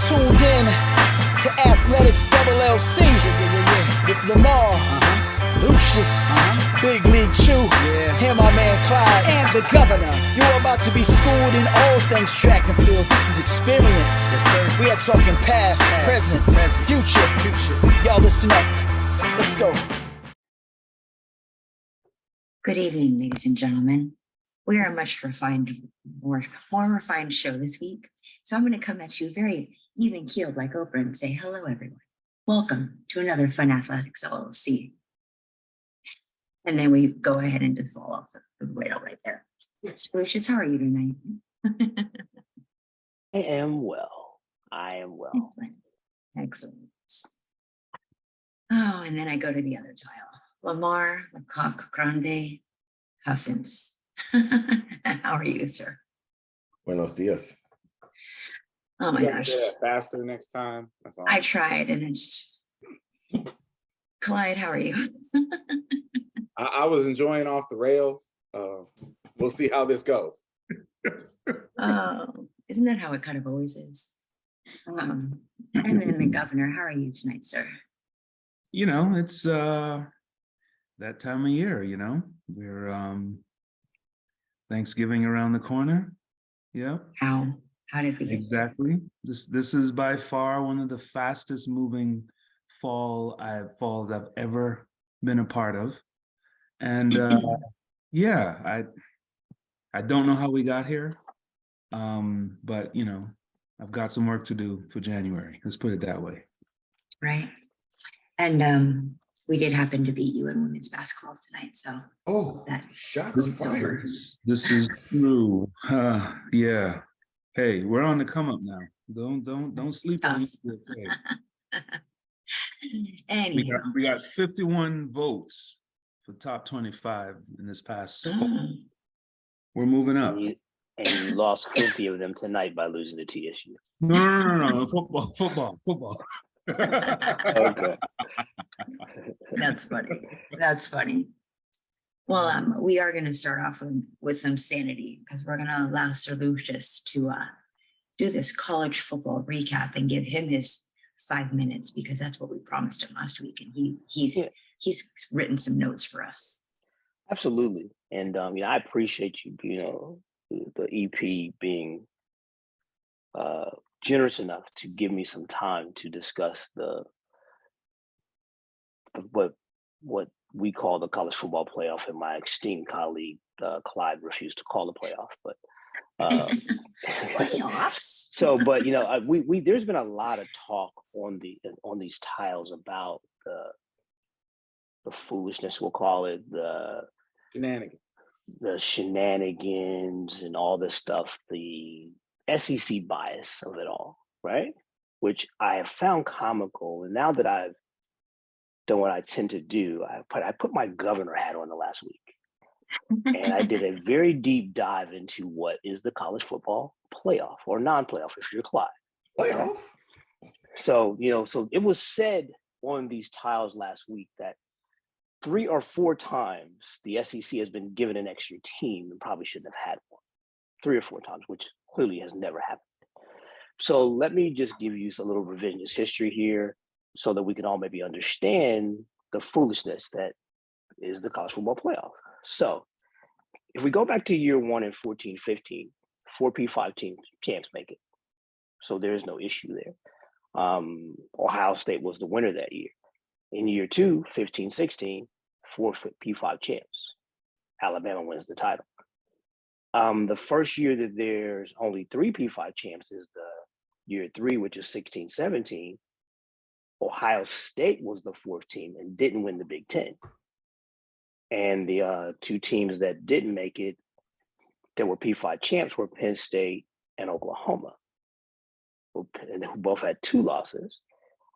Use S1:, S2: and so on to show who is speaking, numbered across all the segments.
S1: tuned in to Athletics LLC with Lamar, Lucious, Big League Chew, and my man Clyde, and the governor. You're about to be schooled in all things track and field. This is experience. Yes, sir. We are talking past, present, future. Y'all listen up. Let's go.
S2: Good evening, ladies and gentlemen. We are a much refined, more refined show this week. So I'm going to come at you very even-keeled like Oprah and say, hello, everyone. Welcome to another Fun Athletics LLC. And then we go ahead and just fall off the rail right there. It's Lucious, how are you tonight?
S3: I am well.
S2: Excellent. Excellent. Oh, and then I go to the other tile. Lamar, Lecoq, Grande, Cuffins. How are you, sir?
S4: Buenos dias.
S2: Oh my gosh.
S5: Faster next time. That's all.
S2: I tried and it's Clyde, how are you?
S5: I was enjoying off the rails. We'll see how this goes.
S2: Oh, isn't that how it kind of always is? And then the governor, how are you tonight, sir?
S6: You know, it's that time of year, you know. We're Thanksgiving around the corner. Yeah.
S2: How did we get
S6: exactly? This is by far one of the fastest moving falls I've ever been a part of. And yeah, I don't know how we got here. But you know, I've got some work to do for January. Let's put it that way.
S2: Right. And we did happen to beat you in women's basketball tonight. So
S4: Shots fired.
S6: This is true. Yeah. Hey, we're on the come up now. Don't sleep on this.
S2: Anyway.
S6: We got 51 votes for top 25 in this past. We're moving up.
S3: And you lost 50 of them tonight by losing to TSU.
S6: No. Football.
S3: Okay.
S2: That's funny. Well, we are going to start off with some sanity because we're going to allow Sir Lucious to do this college football recap and give him his 5 minutes because that's what we promised him last week, and he's written some notes for us.
S3: Absolutely, and I appreciate you, the EP being generous enough to give me some time to discuss what we call the college football playoff, and my esteemed colleague Clyde refused to call the playoff, but
S2: playoffs.
S3: So, but we there's been a lot of talk on these tiles about the foolishness, we'll call it, the shenanigans and all this stuff, the SEC bias of it all, right? Which I have found comical, and now that I've done what I tend to do, I put my governor hat on the last week. And I did a very deep dive into what is the college football playoff or non-playoff if you're Clyde.
S4: Playoff?
S3: So, so it was said on these tiles last week that 3 or 4 times the SEC has been given an extra team and probably shouldn't have had one. 3 or 4 times, which clearly has never happened. So let me just give you a little revisionist history here so that we can all maybe understand the foolishness that is the college football playoff. So if we go back to year 1 in 14-15, 4 P5 teams champs make it. So there is no issue there. Ohio State was the winner that year. In year 2, 15-16, 4 P5 champs. Alabama wins the title. The first year that there's only 3 P5 champs is the year 3, which is 16-17. Ohio State was the 4th team and didn't win the Big Ten. And the 2 teams that didn't make it, that were P5 champs, were Penn State and Oklahoma, who both had 2 losses.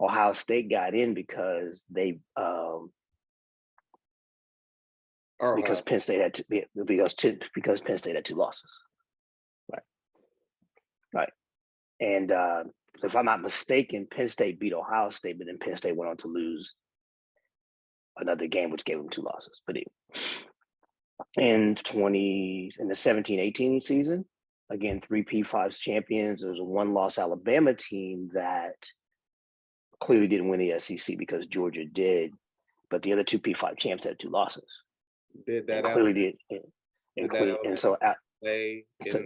S3: Ohio State got in because they because Penn State had because Penn State had 2 losses, right. And if I'm not mistaken, Penn State beat Ohio State, but then Penn State went on to lose another game, which gave them 2 losses. But anyway, in the 17-18 season, again, 3 P5 champions. There's a 1-loss Alabama team that clearly didn't win the SEC because Georgia did, but the other 2 P5 champs had 2 losses.
S5: Did that
S3: Clearly did. And so,
S5: play in SEC?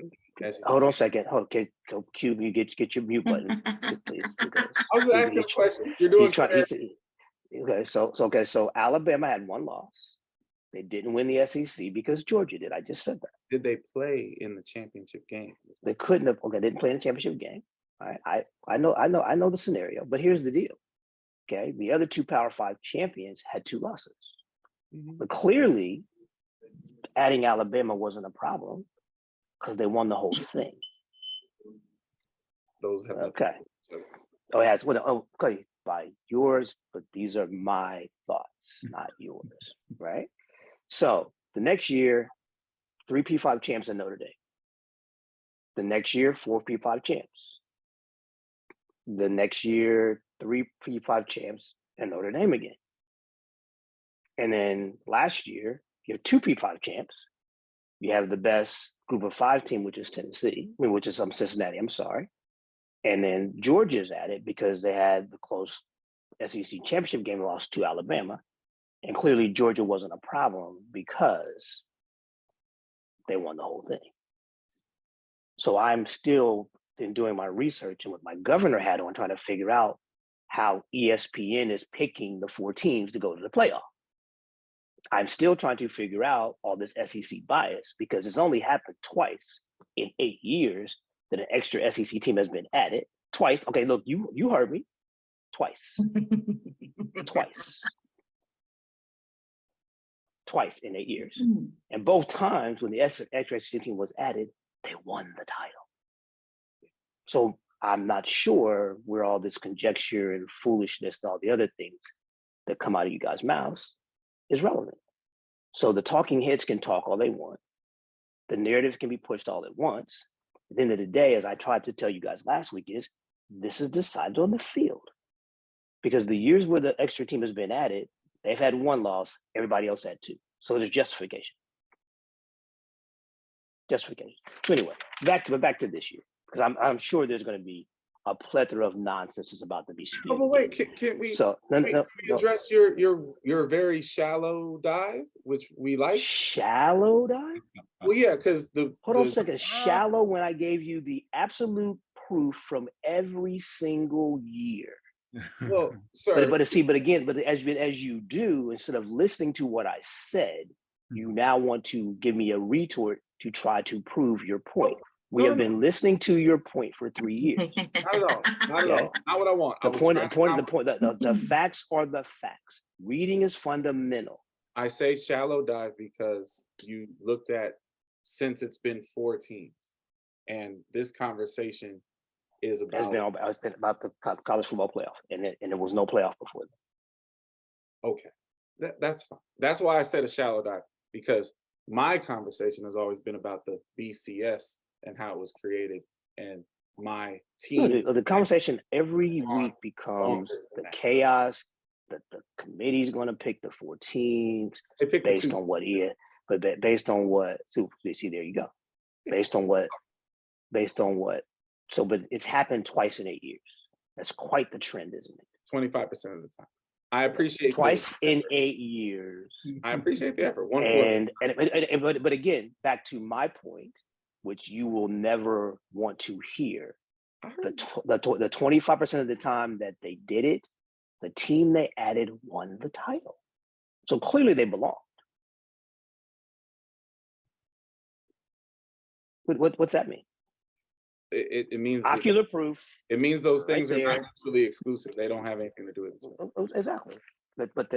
S3: hold on a second. Okay, go Q. You get your mute button, please.
S5: I was just asking a question. You're doing
S3: okay. So Alabama had 1 loss. They didn't win the SEC because Georgia did. I just said that.
S5: Did they play in the championship game?
S3: They couldn't have. Okay, didn't play in the championship game. All right, I know the scenario. But here's the deal. Okay, the other 2 Power 5 champions had 2 losses. But clearly, adding Alabama wasn't a problem because they won the whole thing.
S5: Those have
S3: Okay. Oh, it has. Well, okay, by yours, but these are my thoughts, not yours, right? So the next year, 3 P5 champs in Notre Dame. The next year, 4 P5 champs. The next year, 3 P5 champs in Notre Dame again. And then last year, you have 2 P5 champs. You have the best group of 5 team, which is Tennessee, which is Cincinnati, I'm sorry. And then Georgia's at it because they had the close SEC championship game, lost to Alabama. And clearly Georgia wasn't a problem because they won the whole thing. So I'm still in doing my research and with my governor hat on, trying to figure out how ESPN is picking the 4 teams to go to the playoff. I'm still trying to figure out all this SEC bias because it's only happened twice in 8 years that an extra SEC team has been added. Twice. Okay, look, you heard me. Twice. Twice in 8 years. And both times when the extra SEC team was added, they won the title. So I'm not sure where all this conjecture and foolishness and all the other things that come out of you guys' mouths is relevant. So the talking heads can talk all they want. The narratives can be pushed all at once. At the end of the day, as I tried to tell you guys last week, is this is decided on the field. Because the years where the extra team has been added, they've had 1 loss, everybody else had 2. So there's justification. Justification. So anyway, back to this year, because I'm sure there's going to be a plethora of nonsense is about to be spewed.
S5: Oh, but wait, can we?
S3: So
S5: can we address your very shallow dive, which we like?
S3: Shallow dive?
S5: Well, yeah, because
S3: hold on a second. Shallow when I gave you the absolute proof from every single year.
S5: Well, sir,
S3: but as you do, instead of listening to what I said, you now want to give me a retort to try to prove your point. We have been listening to your point for 3 years.
S5: Not at all. Not at all. Not what I want.
S3: The facts are the facts. Reading is fundamental.
S5: I say shallow dive because you looked at since it's been 4 teams, and this conversation is about
S3: it's been about the college football playoff, and there was no playoff before that.
S5: Okay, that's fine. That's why I said a shallow dive, because my conversation has always been about the BCS and how it was created, and my team.
S3: The conversation every week becomes the chaos that the committee's going to pick the 4 teams based on what based on what. So see, there you go. Based on what. So, but it's happened twice in 8 years. That's quite the trend, isn't it?
S5: 25% of the time. I appreciate
S3: twice in 8 years.
S5: I appreciate the effort.
S3: But again, back to my point, which you will never want to hear. The 25% of the time that they did it, the team they added won the title. So clearly they belonged. What's that mean?
S5: It means
S3: ocular proof.
S5: It means those things are not mutually exclusive. They don't have anything to do with each other.
S3: Exactly. But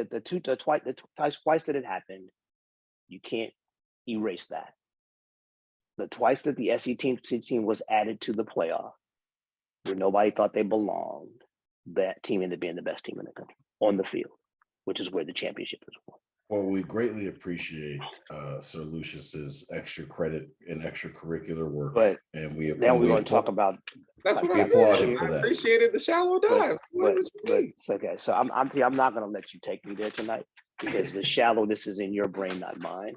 S3: twice that it happened, you can't erase that. The twice that the SEC team was added to the playoff, where nobody thought they belonged, that team ended up being the best team in the country on the field, which is where the championship is won.
S4: Well, we greatly appreciate Sir Lucious's extra credit and extracurricular work.
S3: But
S4: and
S3: we're going to talk about.
S5: That's what I said. I appreciated the shallow dive.
S3: But it's okay. So I'm not going to let you take me there tonight because the shallowness is in your brain, not mine.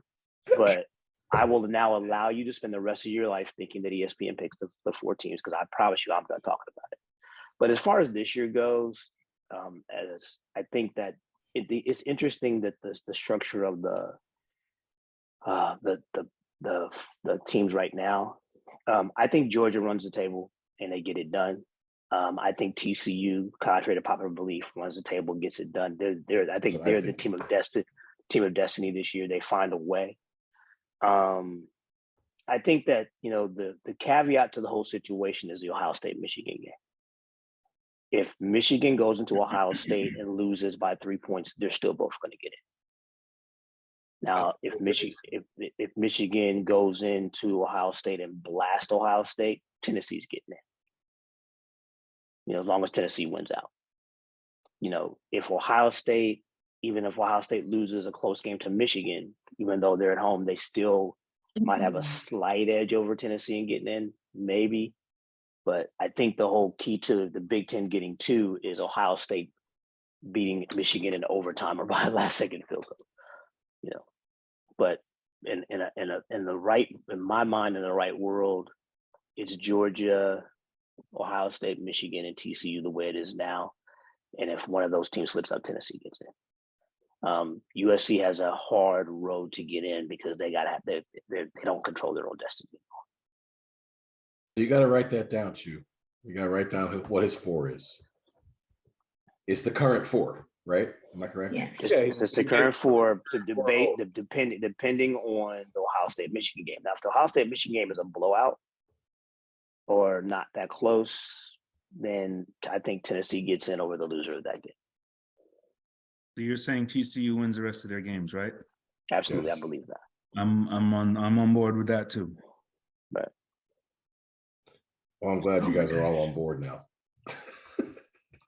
S3: But I will now allow you to spend the rest of your life thinking that ESPN picks the 4 teams, because I promise you I'm done talking about it. But as far as this year goes, as I think that it's interesting that the structure of the teams right now. I think Georgia runs the table and they get it done. I think TCU, contrary to popular belief, runs the table and gets it done. I think they're the team of destiny this year. They find a way. I think that, you know, the caveat to the whole situation is the Ohio State-Michigan game. If Michigan goes into Ohio State and loses by 3 points, they're still both going to get it. Now, if Michigan goes into Ohio State and blast Ohio State, Tennessee's getting it. You know, as long as Tennessee wins out. You know, if Ohio State loses a close game to Michigan, even though they're at home, they still might have a slight edge over Tennessee and getting in, maybe. But I think the whole key to the Big Ten getting 2 is Ohio State beating Michigan in overtime or by a last second field goal. You know, but in my mind, in the right world, it's Georgia, Ohio State, Michigan, and TCU the way it is now. And if one of those teams slips up, Tennessee gets in. USC has a hard road to get in because they don't control their own destiny.
S4: You got to write that down, Chu. You got to write down what his 4 is. It's the current 4, right? Am I correct?
S2: Yes.
S3: It's the current 4. Depending on the Ohio State Michigan game. Now, if the Ohio State Michigan game is a blowout or not that close, then I think Tennessee gets in over the loser of that game.
S6: So you're saying TCU wins the rest of their games, right?
S3: Absolutely,
S4: Yes.
S3: I believe that.
S6: I'm on board with that too.
S3: Right.
S4: Well, I'm glad you guys are all on board now.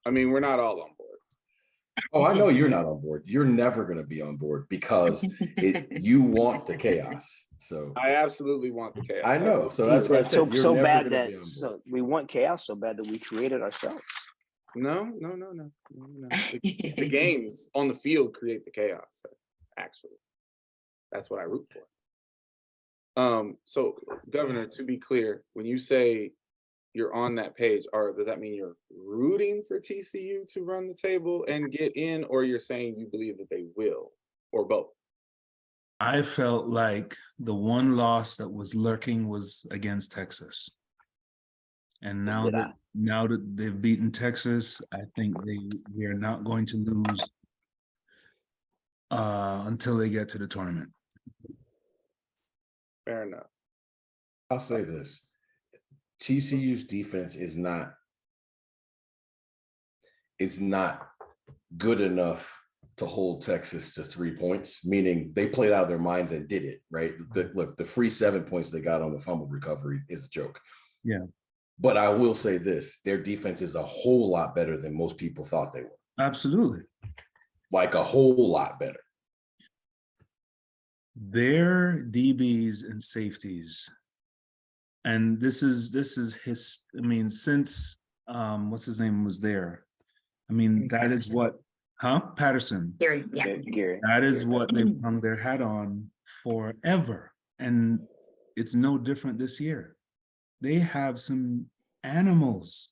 S5: I mean, we're not all on board.
S4: Oh, I know you're not on board. You're never going to be on board because you want the chaos. So
S5: I absolutely want the chaos.
S4: I know. So that's what I said. You're
S3: So
S4: never
S3: bad
S4: gonna
S3: that
S4: be on board.
S3: so we want chaos so bad that we created ourselves.
S5: No. The games on the field create the chaos. Actually, that's what I root for. So, Governor, to be clear, when you say you're on that page, or does that mean you're rooting for TCU to run the table and get in, or you're saying you believe that they will, or both?
S6: I felt like the one loss that was lurking was against Texas. And now that they've beaten Texas, I think we are not going to lose until they get to the tournament.
S5: Fair enough.
S4: I'll say this. TCU's defense is not good enough to hold Texas to 3 points, meaning they played out of their minds and did it, right? Look, the free 7 points they got on the fumble recovery is a joke.
S6: Yeah.
S4: But I will say this, their defense is a whole lot better than most people thought they were.
S6: Absolutely.
S4: Like a whole lot better.
S6: Their DBs and safeties, and this is his, I mean, since what's his name was there. I mean, that is what, Patterson.
S2: Gary, yeah.
S3: Gary.
S6: That is what they've hung their hat on forever. And it's no different this year. They have some animals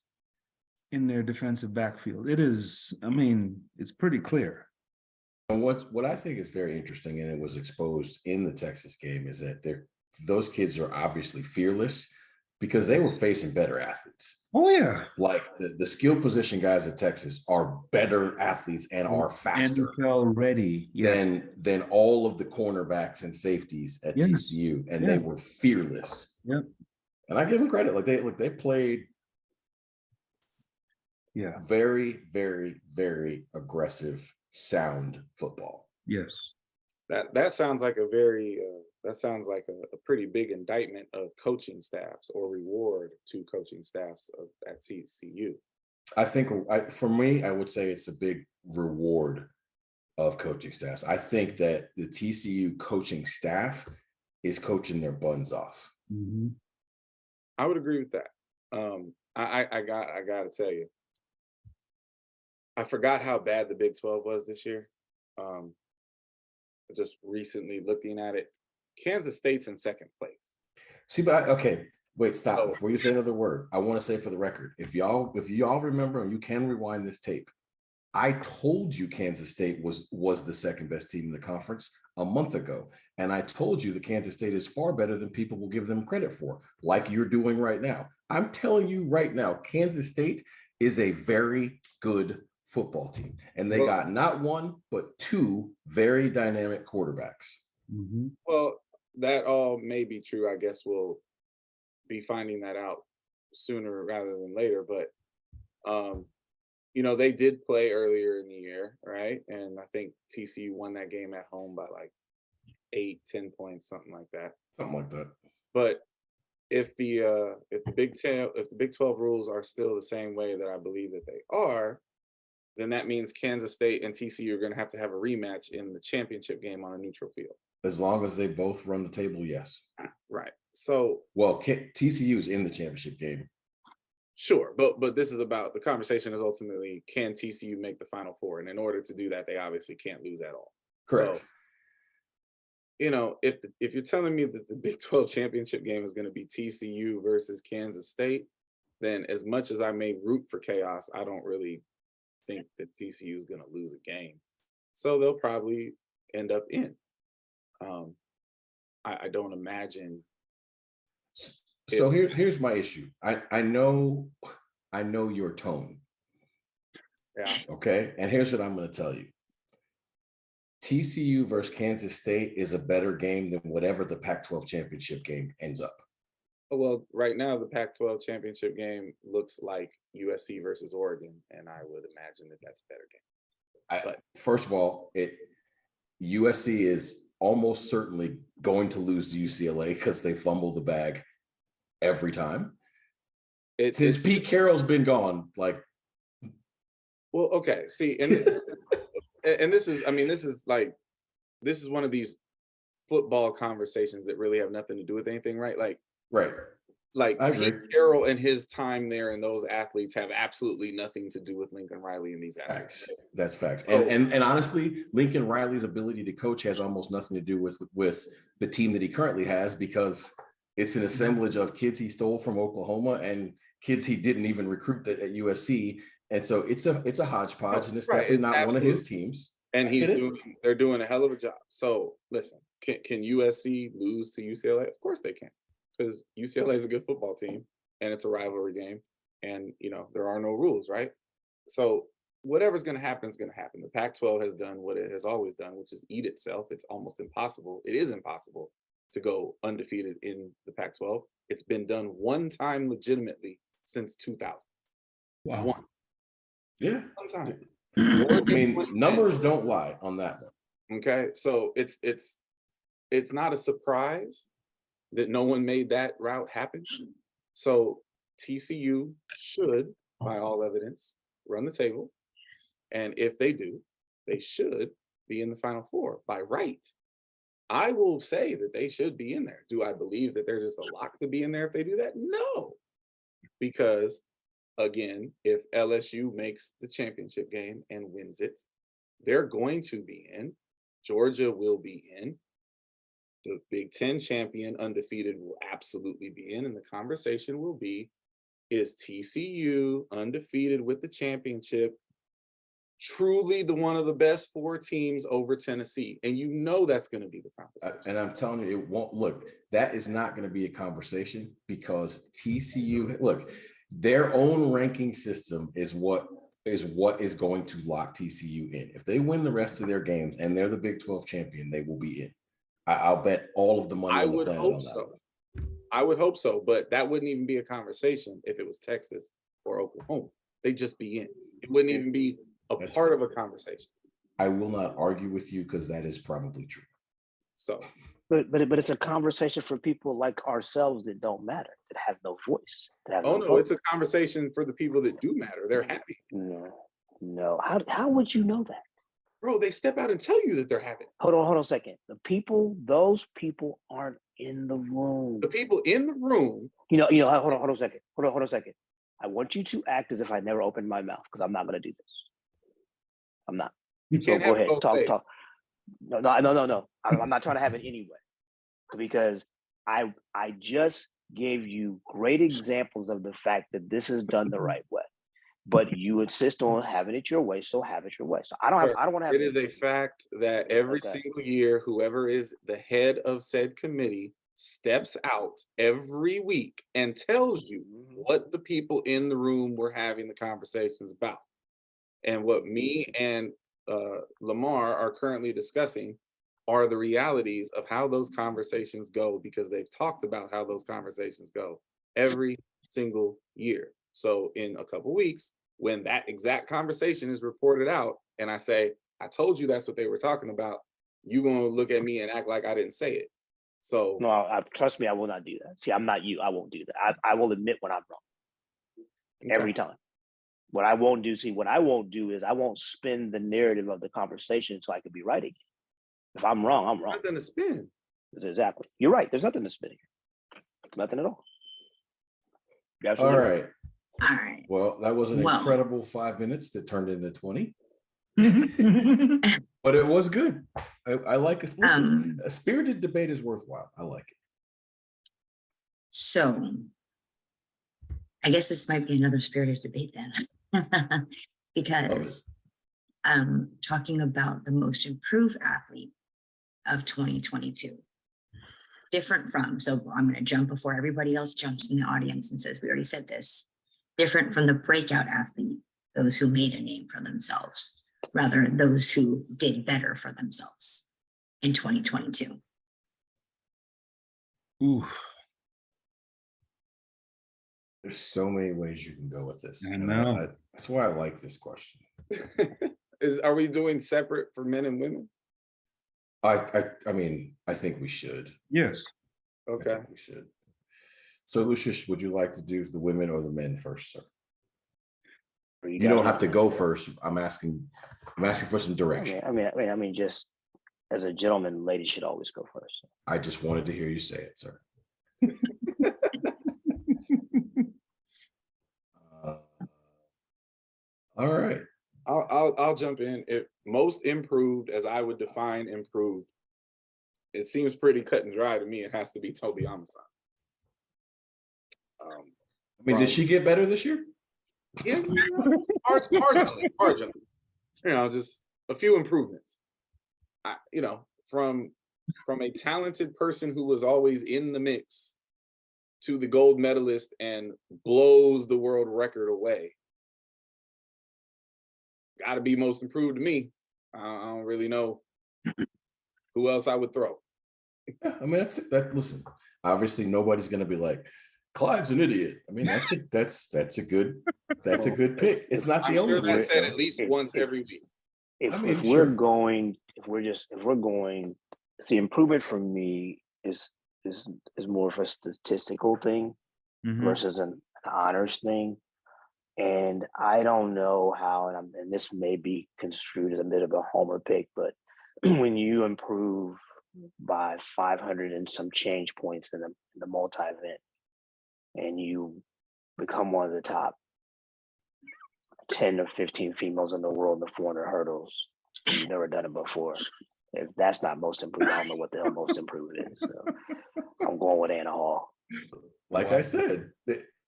S6: in their defensive backfield. It is, I mean, it's pretty clear.
S4: And what I think is very interesting, and it was exposed in the Texas game, is that those kids are obviously fearless because they were facing better athletes.
S6: Oh yeah.
S4: Like the skill position guys at Texas are better athletes and are faster
S6: NFL ready, yes,
S4: than all of the cornerbacks and safeties at
S6: Yes.
S4: TCU, and they were fearless.
S6: Yep.
S4: And I give them credit. Like they played very, very, very aggressive, sound football.
S6: Yes.
S5: That sounds like a very a pretty big indictment of coaching staffs, or reward to coaching staffs at TCU.
S4: I think for me, I would say it's a big reward of coaching staffs. I think that the TCU coaching staff is coaching their buns off.
S6: Mm-hmm.
S5: I would agree with that. I gotta tell you, I forgot how bad the Big 12 was this year. Just recently looking at it, Kansas State's in second place.
S4: See, but okay, wait, stop.
S5: Oh.
S4: Before you say another word, I want to say for the record, if y'all remember, and you can rewind this tape, I told you Kansas State was the second best team in the conference a month ago. And I told you that Kansas State is far better than people will give them credit for, like you're doing right now. I'm telling you right now, Kansas State is a very good football team. And they got not one, but two very dynamic quarterbacks.
S6: Mhm.
S5: Well, that all may be true. I guess we'll be finding that out sooner rather than later. But you know, they did play earlier in the year, right? And I think TCU won that game at home by like 8-10 points, something like that.
S4: Something like that.
S5: But if the Big 12 rules are still the same way that I believe that they are, then that means Kansas State and TCU are going to have a rematch in the championship game on a neutral field.
S4: As long as they both run the table, yes.
S5: Right. So,
S4: well, TCU's in the championship game.
S5: Sure, but this is about, the conversation is ultimately, can TCU make the Final Four? And in order to do that, they obviously can't lose at all.
S4: Correct.
S5: So, you know, if you're telling me that the Big 12 championship game is going to be TCU versus Kansas State, then as much as I may root for chaos, I don't really think that TCU is going to lose a game. So they'll probably end up in. I don't imagine.
S4: So here's my issue. I know your tone.
S5: Yeah.
S4: Okay. And here's what I'm going to tell you. TCU versus Kansas State is a better game than whatever the Pac-12 championship game ends up.
S5: Well, right now the Pac-12 championship game looks like USC versus Oregon, and I would imagine that that's a better game. But
S4: first of all, USC is almost certainly going to lose to UCLA because they fumble the bag every time. Since Pete Carroll's been gone, like.
S5: Well, okay. See, and this is, I mean, this is one of these football conversations that really have nothing to do with anything, right? Like Pete Carroll and his time there and those athletes have absolutely nothing to do with Lincoln Riley and these athletes.
S4: Facts. That's facts. And honestly, Lincoln Riley's ability to coach has almost nothing to do with the team that he currently has, because it's an assemblage of kids he stole from Oklahoma and kids he didn't even recruit at USC. And so it's a hodgepodge, and it's definitely not one of his teams.
S5: And they're doing a hell of a job. So listen, can USC lose to UCLA? Of course they can, because UCLA is a good football team and it's a rivalry game, and you know there are no rules, right? So whatever's going to happen is going to happen. The Pac-12 has done what it has always done, which is eat itself. It's almost impossible. It is impossible to go undefeated in the Pac-12. It's been done one time legitimately since 2000.
S6: Wow.
S5: One.
S4: Yeah.
S5: One time.
S4: I mean, numbers don't lie on that one.
S5: Okay, so it's not a surprise that no one made that route happen. So TCU should, by all evidence, run the table, and if they do, they should be in the Final Four by right. I will say that they should be in there. Do I believe that they're just a lock to be in there if they do that? No, because again, if LSU makes the championship game and wins it, they're going to be in. Georgia will be in. The Big Ten champion, undefeated, will absolutely be in. And the conversation will be, is TCU undefeated with the championship truly one of the best four teams over Tennessee? And you know that's going to be the conversation.
S4: And I'm telling you, it won't. Look, that is not going to be a conversation, because TCU, look, their own ranking system is what is going to lock TCU in. If they win the rest of their games and they're the Big 12 champion, they will be in. I'll bet all of the money on the planet on that.
S5: I would hope so, but that wouldn't even be a conversation if it was Texas or Oklahoma. They'd just be in. It wouldn't even be That's part of a conversation.
S4: I will not argue with you, because that is probably true.
S5: So,
S3: but it's a conversation for people like ourselves that don't matter, that have no voice.
S5: It's a conversation for the people that do matter. They're happy.
S3: No. How would you know that?
S5: Bro, they step out and tell you that they're happy.
S3: Hold on a second. Those people aren't in the room.
S5: The people in the room.
S3: Hold on a second. I want you to act as if I never opened my mouth, because I'm not going to do this. I'm not.
S5: You can't go ahead.
S3: Talk. No. I'm not trying to have it anyway. because I just gave you great examples of the fact that this is done the right way. But you insist on having it your way, so have it your way. So I don't want to have
S5: It is a fact that every single year, whoever is the head of said committee steps out every week and tells you what the people in the room were having the conversations about. And what me and Lamar are currently discussing are the realities of how those conversations go, because they've talked about how those conversations go every single year. So in a couple weeks, when that exact conversation is reported out and I say, I told you that's what they were talking about, you're going to look at me and act like I didn't say it. So
S3: no, trust me, I will not do that. See, I'm not you. I won't do that. I will admit when I'm wrong every time. What I won't do is I won't spin the narrative of the conversation so I could be right again. If I'm wrong, I'm wrong.
S5: Nothing to spin.
S3: Exactly. You're right. There's nothing to spin here. Nothing at all.
S4: All right.
S2: All right.
S4: Well, that was an incredible 5 minutes that turned into 20. But it was good. I like it. Listen, a spirited debate is worthwhile. I like it.
S2: So I guess this might be another spirited debate then. Because talking about the most improved athlete of 2022. Different from, so I'm going to jump before everybody else jumps in the audience and says, we already said this. Different from the breakout athlete, those who made a name for themselves, rather those who did better for themselves in 2022.
S6: Oof.
S4: There's so many ways you can go with this.
S6: I know.
S4: That's why I like this question.
S5: Are we doing separate for men and women?
S4: I mean, I think we should.
S6: Yes.
S5: Okay.
S4: We should. So, Lucious, would you like to do the women or the men first, sir? You don't have to go first. I'm asking for some direction.
S3: I mean, just as a gentleman, ladies should always go first.
S4: I just wanted to hear you say it, sir. All right.
S5: I'll jump in. If most improved, as I would define improved, it seems pretty cut and dry to me. It has to be Toby Amazon.
S4: I mean, did she get better this year?
S5: Yeah, marginally. You know, just a few improvements. From a talented person who was always in the mix to the gold medalist and blows the world record away. Got to be most improved to me. I don't really know who else I would throw.
S4: Yeah, I mean, listen, obviously nobody's going to be like, Clyde's an idiot. I mean, that's a good pick. It's not the only
S5: one. That's said at least once every week.
S3: If we're going, see, improvement for me is more of a statistical thing versus an honors thing. And I don't know how, and this may be construed as a bit of a homer pick, but when you improve by 500 and some change points in the multi-event, and you become one of the top 10 or 15 females in the world in the 400 hurdles, you've never done it before. If that's not most improved, I don't know what the hell most improved is. So I'm going with Anna Hall.
S4: Like I said,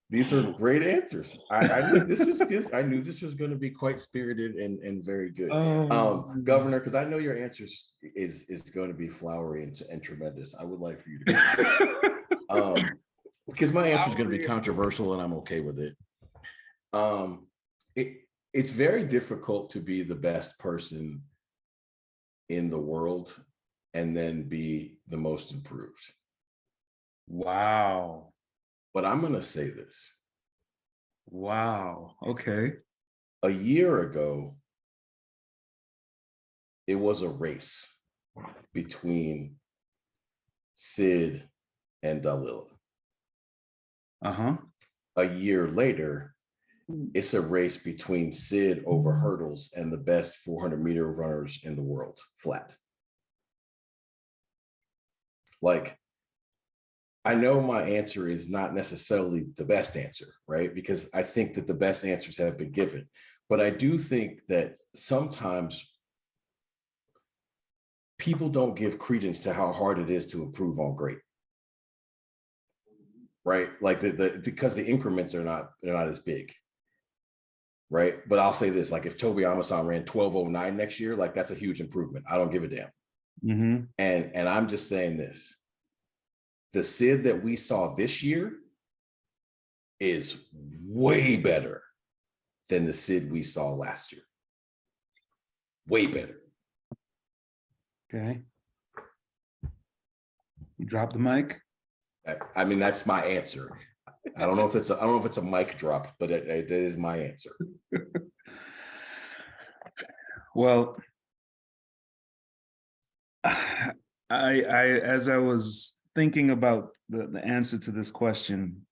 S4: these are great answers. I knew this was going to be quite spirited and very good. Governor, because I know your answers is going to be flowery and tremendous. I would like for you to go. Because my answer is going to be controversial and I'm okay with it. It's very difficult to be the best person in the world and then be the most improved.
S6: Wow.
S4: But I'm going to say this.
S6: Wow. Okay.
S4: A year ago, it was a race between Sid and Dalila. A year later, it's a race between Sid over hurdles and the best 400-meter runners in the world, flat. Like, I know my answer is not necessarily the best answer, right? Because I think that the best answers have been given. But I do think that sometimes people don't give credence to how hard it is to improve on great. Right? Like because the increments are not, they're not as big. Right? But I'll say this, like if Toby Amasan ran 12:09 next year, like that's a huge improvement. I don't give a damn.
S6: Mm-hmm.
S4: And I'm just saying this. The Sid that we saw this year is way better than the Sid we saw last year. Way better.
S6: Okay. You drop the mic.
S4: I mean, that's my answer. I don't know if it's a mic drop, but it is my answer.
S6: Well, I as I was thinking about the answer to this question,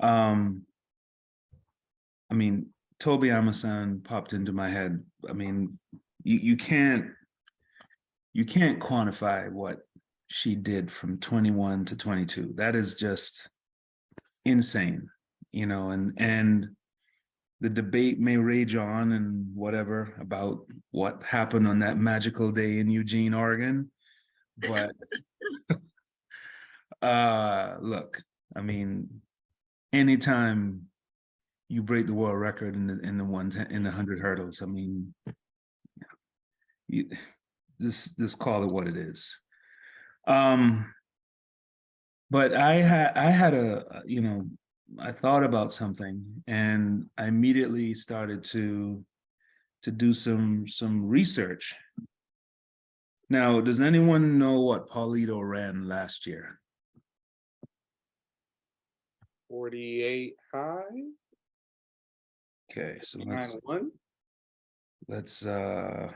S6: I mean, Toby Amasan popped into my head. I mean, you can't quantify what she did from 21 to 22. That is just insane, you know, and the debate may rage on and whatever about what happened on that magical day in Eugene, Oregon. But look, I mean, anytime you break the world record in the 100 hurdles, I mean, you just call it what it is. But I had a, you know, I thought about something and I immediately started to do some research. Now, does anyone know what Paulito ran last year?
S5: 48 high.
S6: Okay, so
S5: 9-1.
S6: let's all right.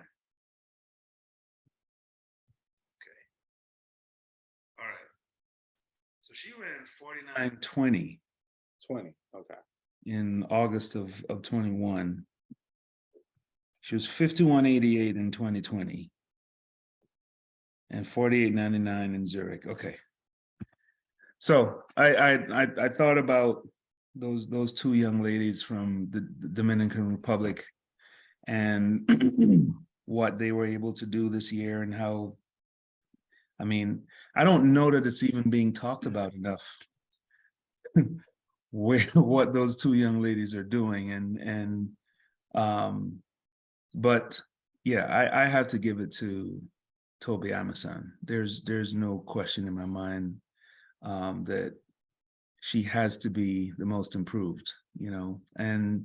S6: So she ran 49:20
S5: 20. Okay.
S6: in August of 21. She was 51:88 in 2020 and 48:99 in Zurich. Okay. So I thought about those two young ladies from the Dominican Republic and what they were able to do this year and how, I mean, I don't know that it's even being talked about enough what those two young ladies are doing. But yeah, I have to give it to Toby Amasan. There's no question in my mind that she has to be the most improved, you know, and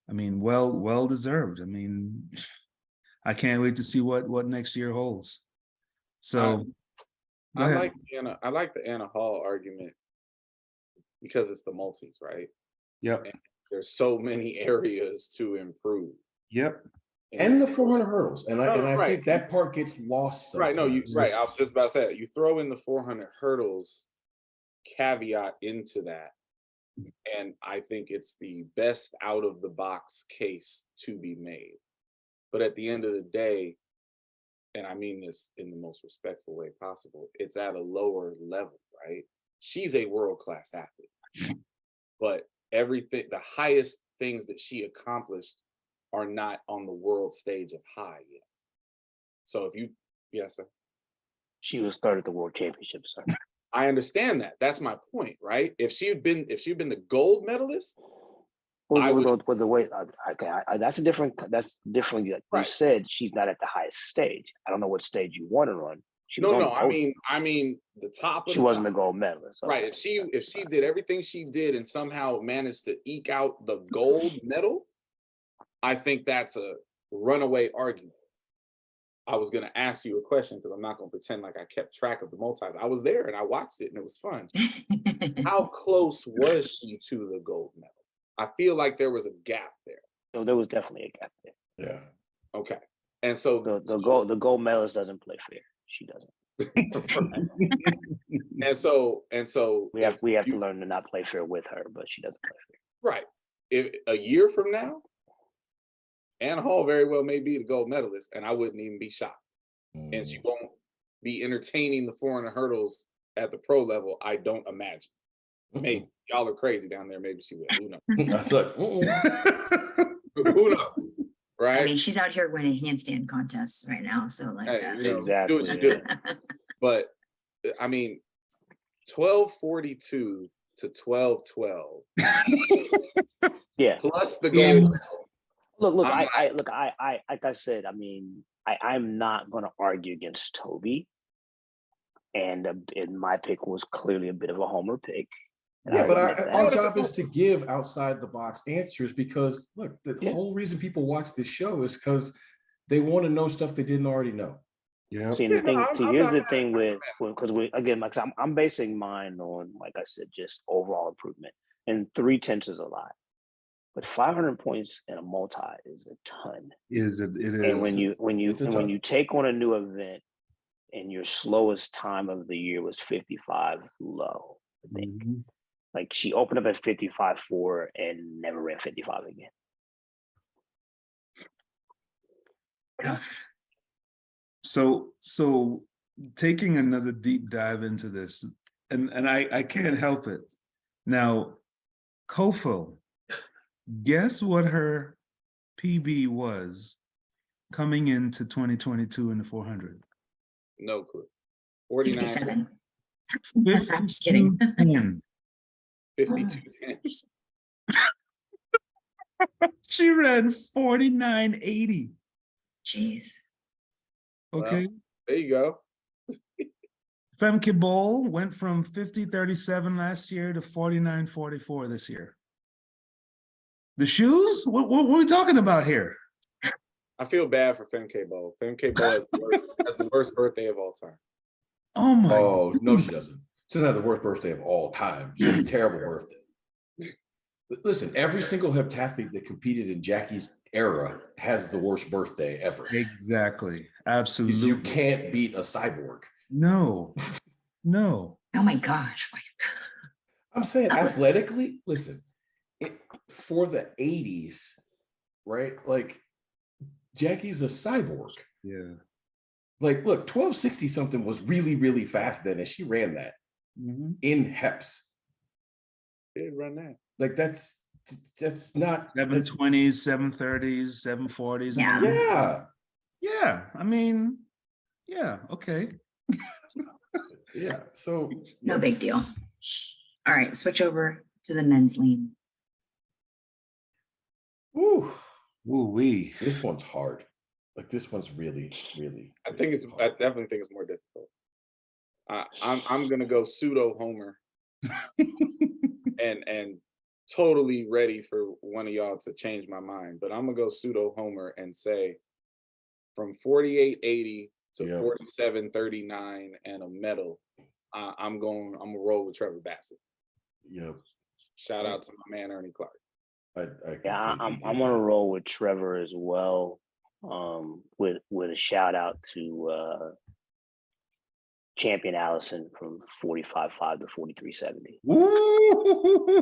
S6: I mean, well deserved. I mean, I can't wait to see what next year holds. So go ahead.
S5: I like the Anna Hall argument because it's the multis, right?
S6: Yep.
S5: And there's so many areas to improve.
S6: Yep.
S4: And the 400 hurdles. And I
S5: right.
S4: think that part gets lost sometimes.
S5: Right. No, right. I was just about to say that. You throw in the 400 hurdles caveat into that. And I think it's the best out of the box case to be made. But at the end of the day, and I mean this in the most respectful way possible, it's at a lower level, right? She's a world-class athlete, but everything, the highest things that she accomplished are not on the world stage of high yet. So if you, yes, sir.
S3: She was third at the World Championship, sir.
S5: I understand that. That's my point, right? If she'd been the gold medalist, I would go
S3: with the way. Okay, that's different. You
S5: right.
S3: said she's not at the highest stage. I don't know what stage you want her on.
S5: I mean the top of
S3: she wasn't a gold medalist.
S5: Right. If she did everything she did and somehow managed to eke out the gold medal, I think that's a runaway argument. I was going to ask you a question because I'm not going to pretend like I kept track of the multis. I was there and I watched it and it was fun. How close was she to the gold medal? I feel like there was a gap there.
S3: No, there was definitely a gap there.
S4: Yeah.
S5: Okay. And so
S3: the gold medalist doesn't play fair. She doesn't.
S5: and so
S3: we have to learn to not play fair with her, but she doesn't play fair.
S5: Right. If a year from now, Anna Hall very well may be the gold medalist, and I wouldn't even be shocked. And she won't be entertaining the 400 hurdles at the pro level, I don't imagine. Maybe y'all are crazy down there. Maybe she will. Who knows?
S4: That's it.
S5: Who knows? right?
S2: I mean, she's out here winning handstand contests right now. So like,
S5: Hey, you know,
S3: Exactly,
S5: do what you do.
S3: yeah.
S5: But I mean, 1242 to 1212
S3: Yeah.
S5: plus the goal.
S3: Look,
S5: I'm
S3: I like I said, I mean, I'm not gonna argue against Toby. And my pick was clearly a bit of a homer pick. And
S4: Yeah, but
S3: admit that.
S4: our job is to give outside the box answers because look, the
S3: Yeah.
S4: whole reason people watch this show is because they want to know stuff they didn't already know.
S6: Yeah.
S3: See, the thing. See, here's the thing with because like I'm basing mine on, like I said, just overall improvement. And 3/10 is a lot, but 500 points in a multi is a ton.
S6: It is.
S3: And when you take on a new event, and your slowest time of the year was 55 low, I think.
S6: Mhm.
S3: Like she opened up at 55.4 and never ran 55 again.
S2: Tough.
S6: So taking another deep dive into this, and I can't help it. Now, Kofo, guess what her PB was coming into 2022 in the 400?
S5: No clue. 49,
S2: 57. I'm just kidding.
S6: 52.10.
S5: 52.
S6: She ran 49.80.
S2: Jeez.
S6: Okay.
S5: Well, there you go.
S6: Femke Bowl went from 50.37 last year to 49.44 this year. The shoes? What are we talking about here?
S5: I feel bad for Femke Bowl. Femke Bowl has the worst birthday of all time.
S6: Oh my.
S4: Oh, no, she
S6: goodness.
S4: doesn't. She doesn't have the worst birthday of all time. She has a terrible birthday. Listen, every single heptathlete that competed in Jackie's era has the worst birthday ever.
S6: Exactly.
S4: Because
S6: Absolutely.
S4: you can't beat a cyborg.
S6: No.
S2: Oh my gosh.
S4: I'm saying
S2: That was-
S4: athletically, listen, for the 80s, right? Like Jackie's a cyborg.
S6: Yeah.
S4: Like, look, 1260 something was really, really fast then, and she ran that
S6: Mhm.
S4: in heps.
S5: Did run that.
S4: Like that's not
S6: 720s, 730s, 740s.
S2: Yeah.
S4: yeah.
S6: Yeah. I mean, yeah. Okay.
S4: Yeah. So
S2: No big deal. All right, switch over to the men's lean.
S4: whew,
S6: Woo-wee.
S4: this one's hard. Like this one's really, really.
S5: I definitely think it's more difficult. I'm gonna go pseudo Homer and totally ready for one of y'all to change my mind. But I'm gonna go pseudo Homer and say from 48.80 to
S4: Yep.
S5: 47.39 and a medal. I'm gonna roll with Trevor Bassett.
S4: Yeah.
S5: Shout out to my man Ernie Clark.
S3: Yeah, I'm gonna roll with Trevor as well. With a shout out to Champion Allison from 45.5 to 43.70.
S6: Woo!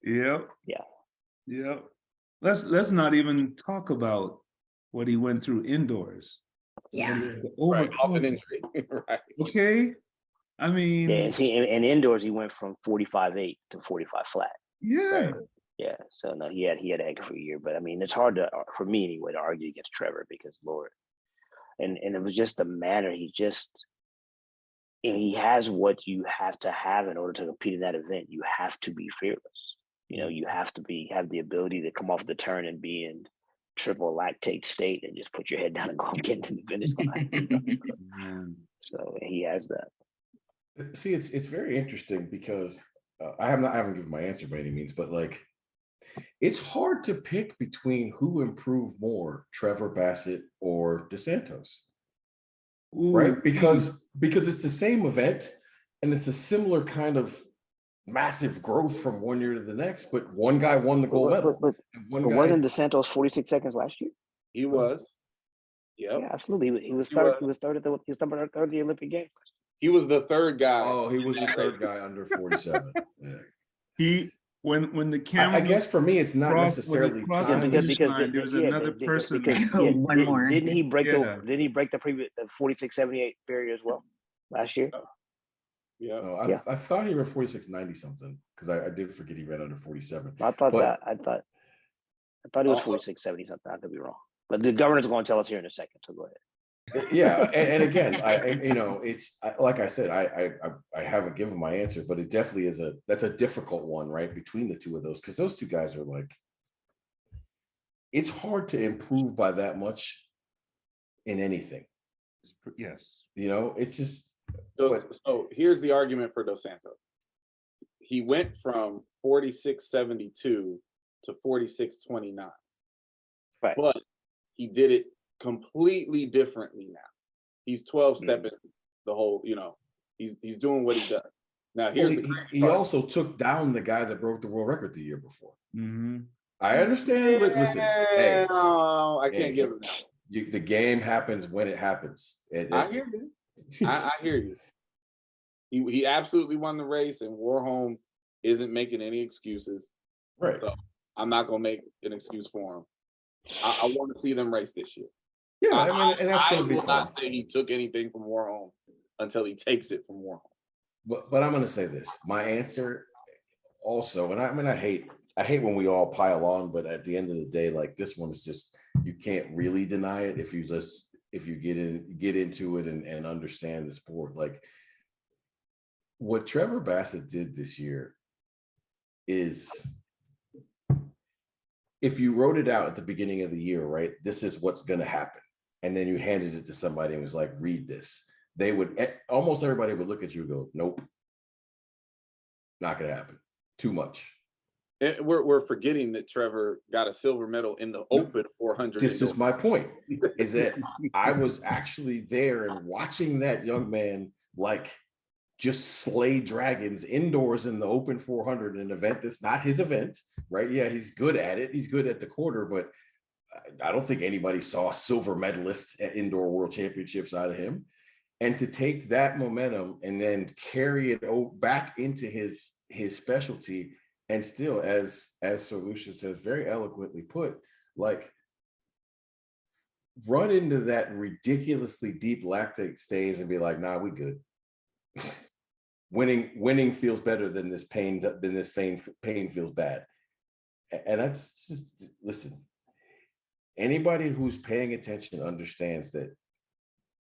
S6: Yep.
S3: Yeah.
S6: Yep. Let's not even talk about what he went through indoors.
S2: Yeah.
S5: Right, off an injury. Right.
S6: Okay. I mean,
S3: Yeah, and see, in indoors he went from 45.8 to 45 flat.
S6: yeah.
S3: Yeah, so no, he had a heck of a year, but I mean, it's hard to, for me anyway, to argue against Trevor because Lord, and it was just the manner he has what you have to have in order to compete in that event. You have to be fearless. You know, you have to have the ability to come off the turn and be in triple lactate state and just put your head down and go and get into the finish line.
S6: Man.
S3: So he has that.
S4: See, it's very interesting because I haven't given my answer by any means, but like it's hard to pick between who improved more, Trevor Bassett or DeSantos. Right? Because it's the same event and it's a similar kind of massive growth from one year to the next, but one guy won the gold medal.
S3: But wasn't DeSantos 46 seconds last year?
S5: He was. Yep.
S3: Yeah, absolutely. He was third. He was third at the third at the Olympic Games.
S5: He was the third guy.
S4: Oh, he was the third guy under 47. Yeah.
S6: He when the camera
S4: I guess for me, it's not necessarily time.
S6: because there was another person.
S2: One more.
S3: Didn't he break
S6: Yeah.
S3: the previous 46.78 barrier as well last year?
S5: Yeah.
S4: Oh, I thought he ran 46.90 something because I did forget he ran under 47.
S3: I thought
S4: But-
S3: that. I thought he was
S5: Oh.
S3: 46, 70 something. I could be wrong. But the governor's going to tell us here in a second. So go ahead.
S4: Yeah, and again, it's like I said, I haven't given my answer, but it definitely is that's a difficult one, right, between the two of those, because those two guys are like, it's hard to improve by that much in anything.
S6: Yes.
S4: It's just.
S5: So here's the argument for Dos Santos. He went from 46.72 to 46.29,
S3: Right.
S5: but he did it completely differently now. He's 12 stepping the whole, he's doing what he does. Now here's
S4: he also took down the guy that broke the world record the year before.
S6: Mm-hmm.
S4: I understand. Listen, hey,
S5: I can't give him that.
S4: The game happens when it happens.
S5: I hear you. I hear you. He absolutely won the race, and Warholm isn't making any excuses.
S4: Right.
S5: So I'm not gonna make an excuse for him. I want to see them race this year.
S4: Yeah, and that's going to be
S5: will
S4: fun.
S5: not say he took anything from Warholm until he takes it from Warholm.
S4: But I'm going to say this. My answer also, and I hate when we all pile on, but at the end of the day, like, this one is just, you can't really deny it if you get into it and understand the sport. Like, what Trevor Bassett did this year is, if you wrote it out at the beginning of the year, right, this is what's going to happen, and then you handed it to somebody and was like, read this, almost everybody would look at you and go, nope, not going to happen. Too much.
S5: We're forgetting that Trevor got a silver medal in the Open 400.
S4: This is my point, is that I was actually there and watching that young man, like, just slay dragons indoors in the Open 400, an event that's not his event, right? Yeah, he's good at it. He's good at the quarter, but I don't think anybody saw silver medalists at indoor world championships out of him. And to take that momentum and then carry it back into his specialty, and still, as Sir Lucious has very eloquently put, like, run into that ridiculously deep lactate stage and be like, nah, we good. Winning feels better than this pain. Pain feels bad. And that's just, listen, anybody who's paying attention understands that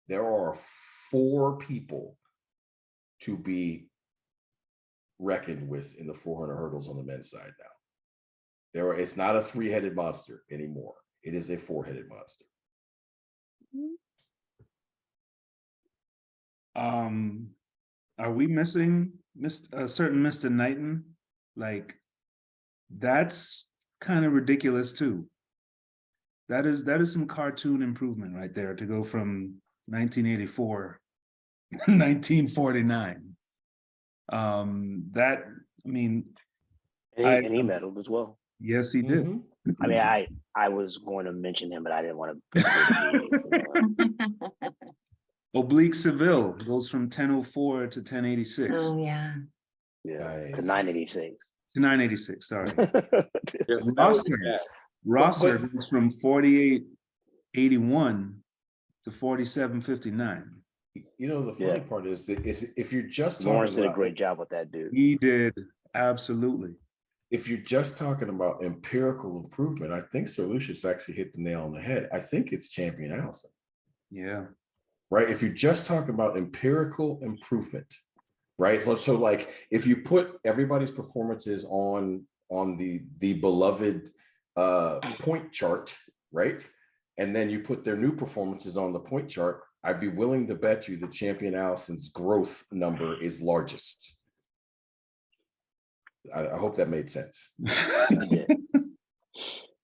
S4: there are 4 people to be reckoned with in the 400 hurdles on the men's side now. It's not a 3-headed monster anymore. It is a 4-headed monster.
S6: Are we missing a certain Mr. Knighton? Like, that's kind of ridiculous too. That is some cartoon improvement right there, to go from 1984 1949. That, I mean,
S3: And he medaled as well.
S6: Yes, he did.
S4: Mm-hmm.
S3: I mean, I was going to mention him, but I didn't want to.
S6: Oblique Seville goes from 1004 to 1086.
S2: Oh yeah.
S3: Yeah, to 986.
S6: To 986, sorry.
S5: Yes, that was
S6: Rosser goes from 4881 to 4759.
S4: The funny part is that if you're just talking
S3: Lawrence did a
S4: about,
S3: great job with that dude.
S6: He did, absolutely.
S4: if you're just talking about empirical improvement, I think Sir Lucious actually hit the nail on the head. I think it's Champion Allison.
S6: Yeah.
S4: Right. If you're just talking about empirical improvement, right? So like, if you put everybody's performances on the beloved point chart, right? And then you put their new performances on the point chart, I'd be willing to bet you that Champion Allison's growth number is largest. I hope that made sense.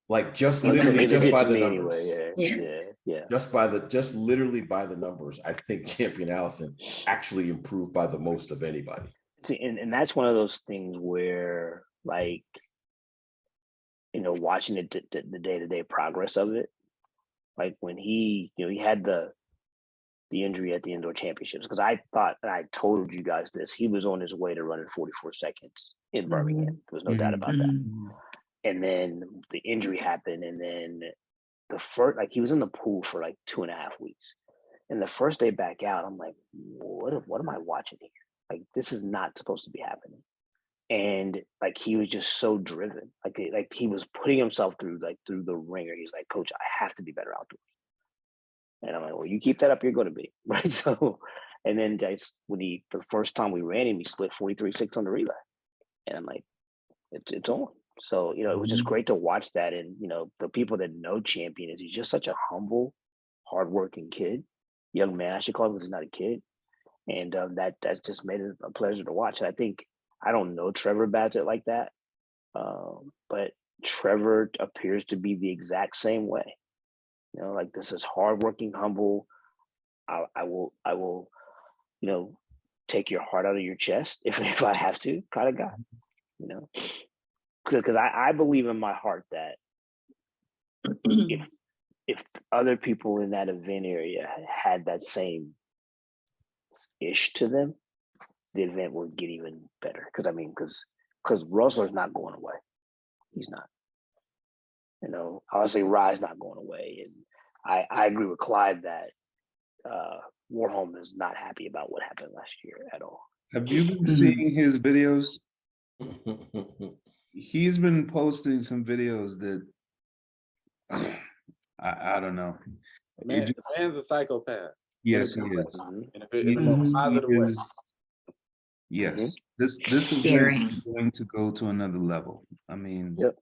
S4: Like just literally just by the numbers.
S3: Anyway, yeah.
S4: Just literally by the numbers, I think Champion Allison actually improved by the most of anybody.
S3: See, and that's one of those things where, like, you know, watching the day-to-day progress of it, like when he had the injury at the indoor championships, because I thought, and I told you guys this, he was on his way to running 44 seconds in Birmingham. There was no doubt about that. And then the injury happened, and then the first, like, he was in the pool for like 2.5 weeks. And the first day back out, I'm like, what am I watching here? Like, this is not supposed to be happening. And like he was just so driven, like he was putting himself through the ringer. He's like, Coach, I have to be better outdoors. And I'm like, well, you keep that up, you're going to be right. So, and then that's when the first time we ran him, he split 43.6 on the relay, and I'm like, it's on. So it was just great to watch that. And the people that know Champion is he's just such a humble, hardworking kid, young man. I should call him, because he's not a kid, and that just made it a pleasure to watch. And I think I don't know Trevor Badgett like that, but Trevor appears to be the exact same way. Like this is hardworking, humble. I will, take your heart out of your chest if I have to, kind of guy. Because I believe in my heart that if other people in that event area had that same ish to them, the event would get even better. Because Russell's not going away. He's not. I would say Rye's not going away. And I agree with Clyde that Warholm is not happy about what happened last year at all.
S6: Have you been seeing his videos? He's been posting some videos that I don't know.
S5: The man's a psychopath.
S6: Yes, he is.
S5: And if it, in the most positive way.
S6: Yes, this is going to go to another level. I mean,
S3: yep.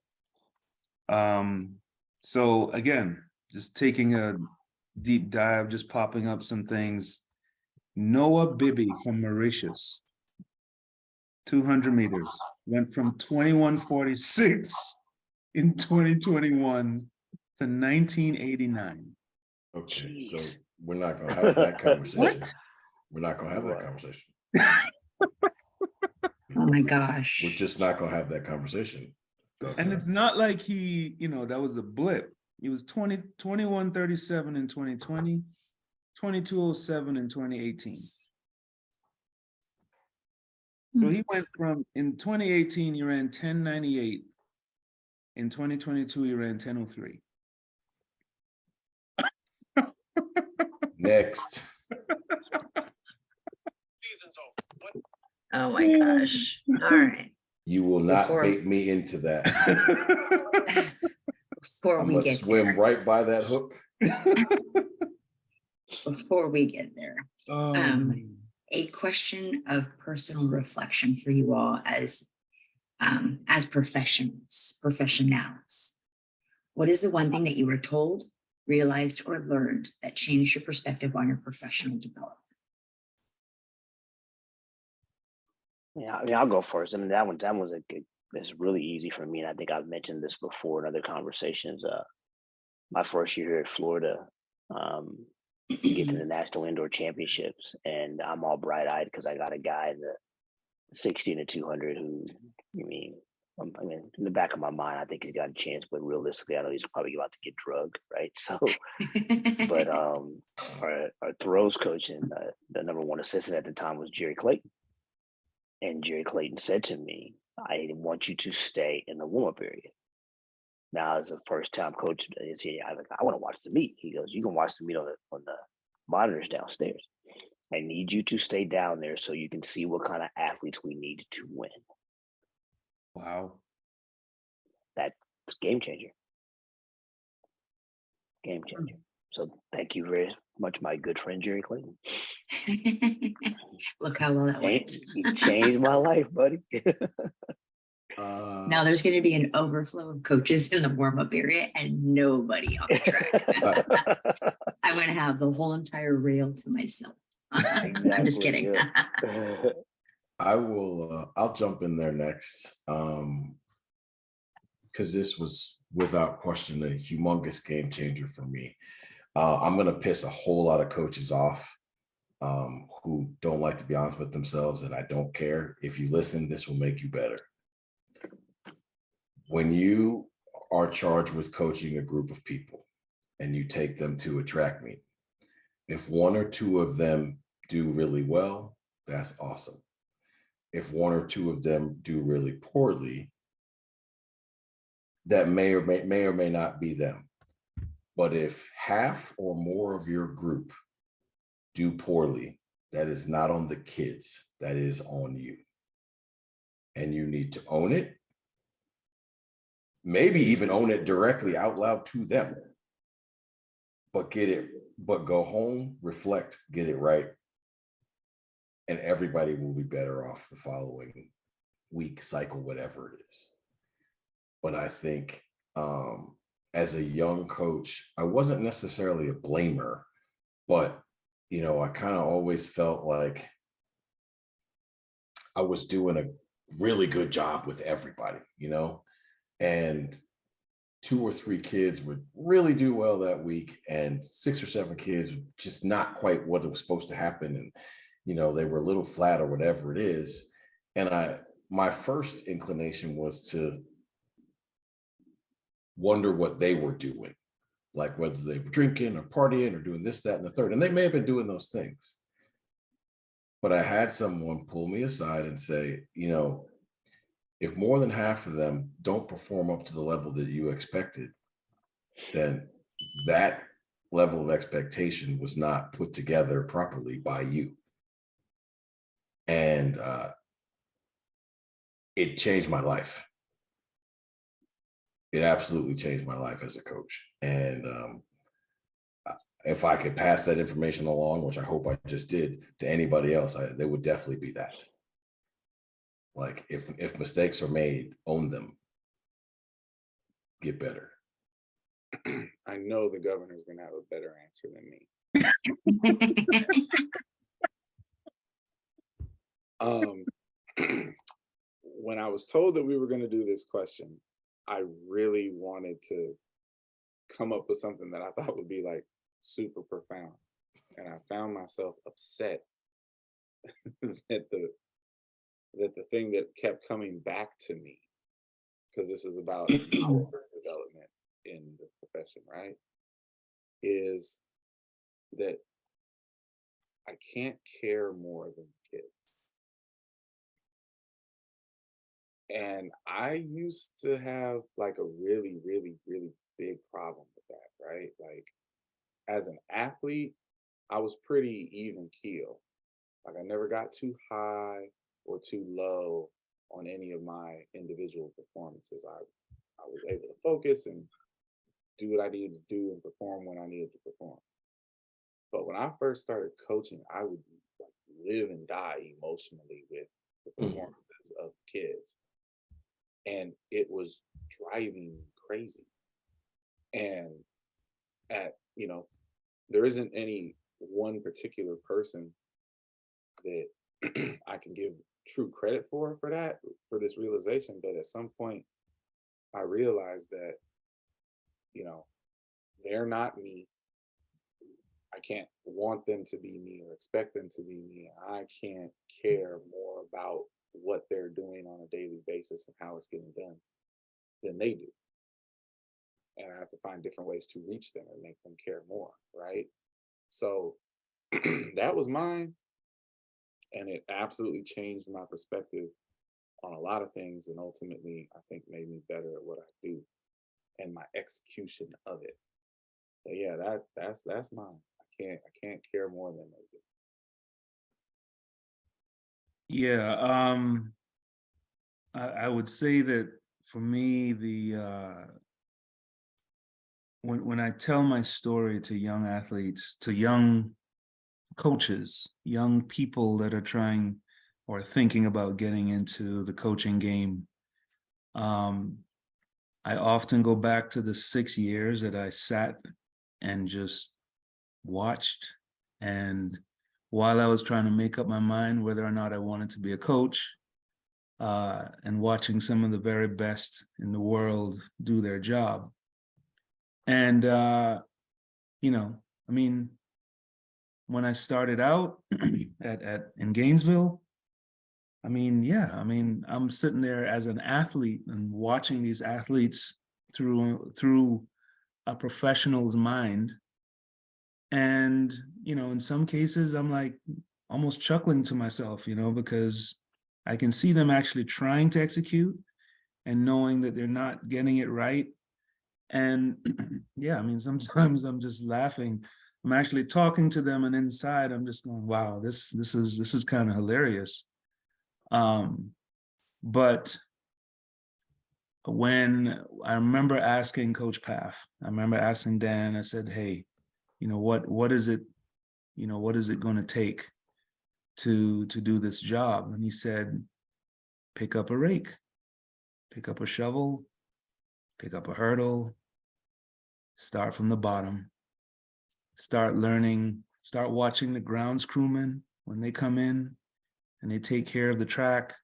S6: So again, just taking a deep dive, just popping up some things. Noah Bibby from Mauritius, 200 meters, went from 21:46 in 2021 to 1989.
S4: Okay, so we're not going to have that conversation.
S6: What?
S4: We're not going to have that conversation.
S2: Oh my gosh.
S4: We're just not going to have that conversation.
S6: And it's not like he, that was a blip. He was 21:37 in 2020, 22:07 in 2018. So he went from, in 2018, he ran 10:98. In 2022, he ran 10:03.
S4: Next.
S2: Oh my gosh. All right.
S4: You will not bait me into that.
S2: Before
S4: I'm
S2: we
S4: gonna
S2: get
S4: swim
S2: there.
S4: right by that hook.
S2: Before we get there. A question of personal reflection for you all as professionals. What is the one thing that you were told, realized, or learned that changed your perspective on your professional development?
S3: Yeah, I mean, I'll go first. I mean, that was it's really easy for me, and I think I've mentioned this before in other conversations. My first year here at Florida, get to the National Indoor Championships, and I'm all bright-eyed because I got a guy in the 60 and the 200 who, in the back of my mind, I think he's got a chance, but realistically, I know he's probably about to get drugged, right? So, but our throws coach and the number one assistant at the time was Jerry Clayton. And Jerry Clayton said to me, I want you to stay in the warm-up area. Now, as a first-time coach, I was like, I want to watch the meet. He goes, you can watch the meet on the monitors downstairs. I need you to stay down there so you can see what kind of athletes we need to win.
S6: Wow. That's
S3: a game changer. Game changer. So thank you very much, my good friend, Jerry Clayton.
S2: Look how well that went.
S3: He changed my life, buddy.
S2: Now there's going to be an overflow of coaches in the warm-up area and nobody on the track. I'm going to have the whole entire rail to myself.
S3: Exactly,
S2: I'm just kidding.
S4: I'll jump in there next. Because this was without question a humongous game changer for me. I'm going to piss a whole lot of coaches off who don't like to be honest with themselves, and I don't care. If you listen, this will make you better. When you are charged with coaching a group of people and you take them to a track meet, if one or two of them do really well, that's awesome. If one or two of them do really poorly, that may or may not be them. But if half or more of your group do poorly, that is not on the kids, that is on you. and you need to own it. Maybe even own it directly out loud to them. But go home, reflect, get it right. And everybody will be better off the following week, cycle, whatever it is. But I think as a young coach, I wasn't necessarily a blamer, but I kind of always felt like I was doing a really good job with everybody, and 2 or 3 kids would really do well that week, and 6 or 7 kids just not quite what was supposed to happen, and they were a little flat or whatever it is. And my first inclination was to wonder what they were doing, like whether they were drinking or partying or doing this, that, and the third. And they may have been doing those things. But I had someone pull me aside and say, if more than half of them don't perform up to the level that you expected, then that level of expectation was not put together properly by you. And it changed my life. It absolutely changed my life as a coach. And if I could pass that information along, which I hope I just did, to anybody else, there would definitely be that. Like if mistakes are made, own them, get better.
S5: I know the governor's gonna have a better answer than me. When I was told that we were gonna do this question, I really wanted to come up with something that I thought would be like super profound. And I found myself upset that the thing that kept coming back to me, because this is about development in the profession, right? Is that I can't care more than kids. And I used to have like a really, really, really big problem with that, right? Like as an athlete, I was pretty even keel. Like I never got too high or too low on any of my individual performances. I was able to focus and do what I needed to do and perform when I needed to perform. But when I first started coaching, I would like live and die emotionally with the performances of kids. And it was driving me crazy. And there isn't any one particular person that I can give true credit for this realization. But at some point, I realized that, they're not me. I can't want them to be me or expect them to be me. I can't care more about what they're doing on a daily basis and how it's getting done than they do. And I have to find different ways to reach them and make them care more, right? So that was mine. And it absolutely changed my perspective on a lot of things, and ultimately, I think made me better at what I do and my execution of it. So yeah, that's mine. I can't care more than they do.
S6: Yeah, I would say that for me, when I tell my story to young athletes, to young coaches, young people that are trying or thinking about getting into the coaching game, I often go back to the 6 years that I sat and just watched. And while I was trying to make up my mind whether or not I wanted to be a coach, and watching some of the very best in the world do their job. And, when I started out in Gainesville, I'm sitting there as an athlete and watching these athletes through a professional's mind. And, in some cases, I'm like almost chuckling to myself, because I can see them actually trying to execute and knowing that they're not getting it right. And yeah, sometimes I'm just laughing. I'm actually talking to them, and inside I'm just going, wow, this is kind of hilarious. But when I remember asking Coach Paff, I remember asking Dan, I said, hey, what is it, what is it going to take to do this job? And he said, pick up a rake, pick up a shovel, pick up a hurdle, start from the bottom, start learning, start watching the grounds crewmen when they come in and they take care of the track,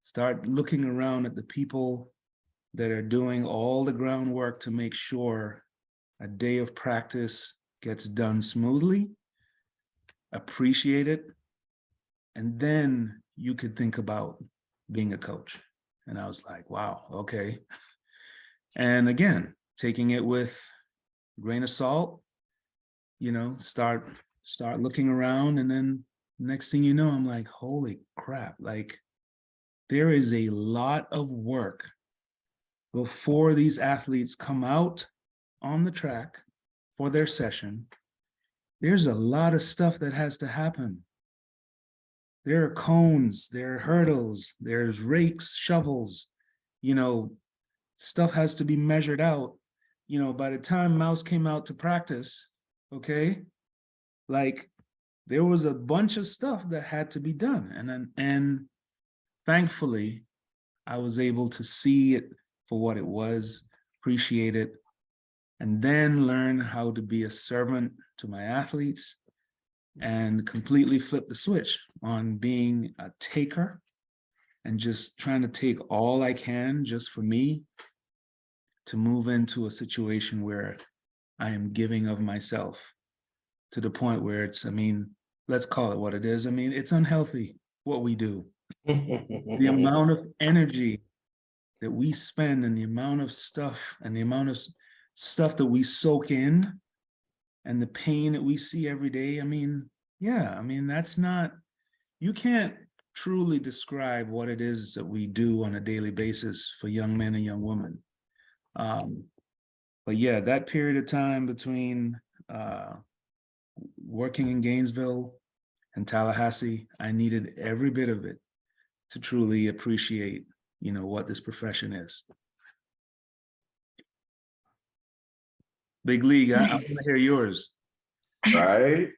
S6: start looking around at the people that are doing all the groundwork to make sure a day of practice gets done smoothly, appreciate it, and then you could think about being a coach. And I was like, wow, okay. And again, taking it with a grain of salt, start looking around, and then next thing you know, I'm like, holy crap, like there is a lot of work before these athletes come out on the track for their session. There's a lot of stuff that has to happen. There are cones, there are hurdles, there's rakes, shovels, stuff has to be measured out. By the time Mouse came out to practice, okay, like there was a bunch of stuff that had to be done. And thankfully, I was able to see it for what it was, appreciate it, and then learn how to be a servant to my athletes and completely flip the switch on being a taker and just trying to take all I can just for me to move into a situation where I am giving of myself to the point where let's call it what it is. It's unhealthy what we do. The amount of energy that we spend and the amount of stuff that we soak in and the pain that we see every day. That's not, you can't truly describe what it is that we do on a daily basis for young men and young women. But yeah, that period of time between working in Gainesville and Tallahassee, I needed every bit of it to truly appreciate what this profession is. Big League, I want to hear yours.
S4: Right.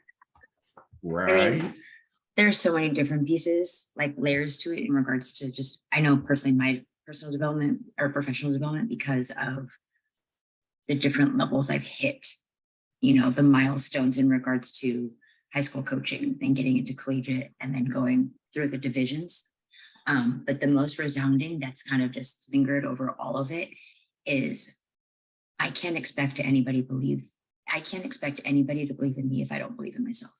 S2: There's so many different pieces, like layers to it in regards to just, I know personally my personal development or professional development because of the different levels I've hit, the milestones in regards to high school coaching, then getting into collegiate, and then going through the divisions. But the most resounding that's kind of just lingered over all of it is I can't expect anybody to believe in me if I don't believe in myself.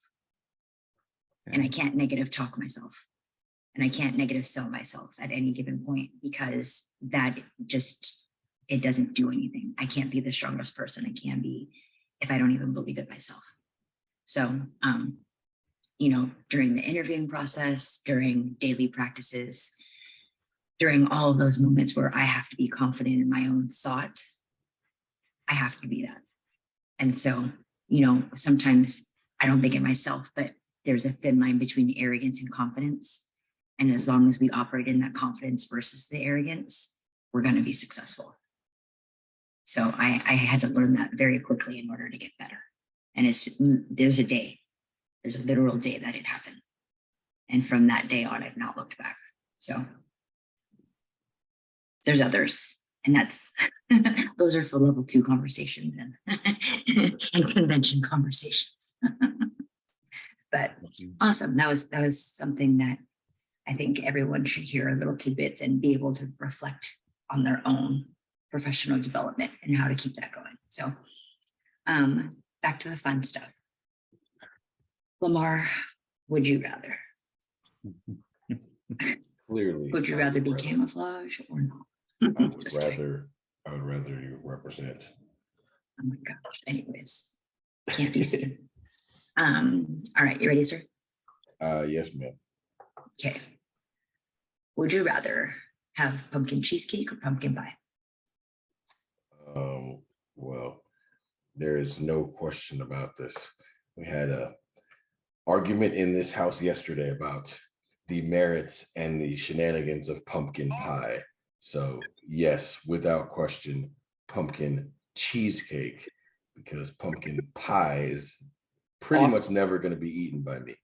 S2: And I can't negative talk myself. And I can't negative sell myself at any given point because that just, it doesn't do anything. I can't be the strongest person I can be if I don't even believe it myself. So, during the interviewing process, during daily practices, during all of those moments where I have to be confident in my own thought, I have to be that. And so, sometimes I don't think it myself, but there's a thin line between arrogance and confidence. And as long as we operate in that confidence versus the arrogance, we're going to be successful. So I had to learn that very quickly in order to get better. And there's a literal day that it happened. And from that day on, I've not looked back. So there's others. And that's, those are for level 2 conversations and convention conversations. But awesome. That was something that I think everyone should hear little tidbits and be able to reflect on their own professional development and how to keep that going. So back to the fun stuff. Lamar, would you rather?
S4: Clearly.
S2: Would you rather be camouflage or not?
S4: I would rather you represent.
S2: Oh my gosh. Anyways, can't be seen. All right, you ready, sir?
S4: Yes, ma'am.
S2: Okay. Would you rather have pumpkin cheesecake or pumpkin pie?
S4: Well, there is no question about this. We had a argument in this house yesterday about the merits and the shenanigans of pumpkin pie. So yes, without question, pumpkin cheesecake, because pumpkin pie is pretty much never going to be eaten by me.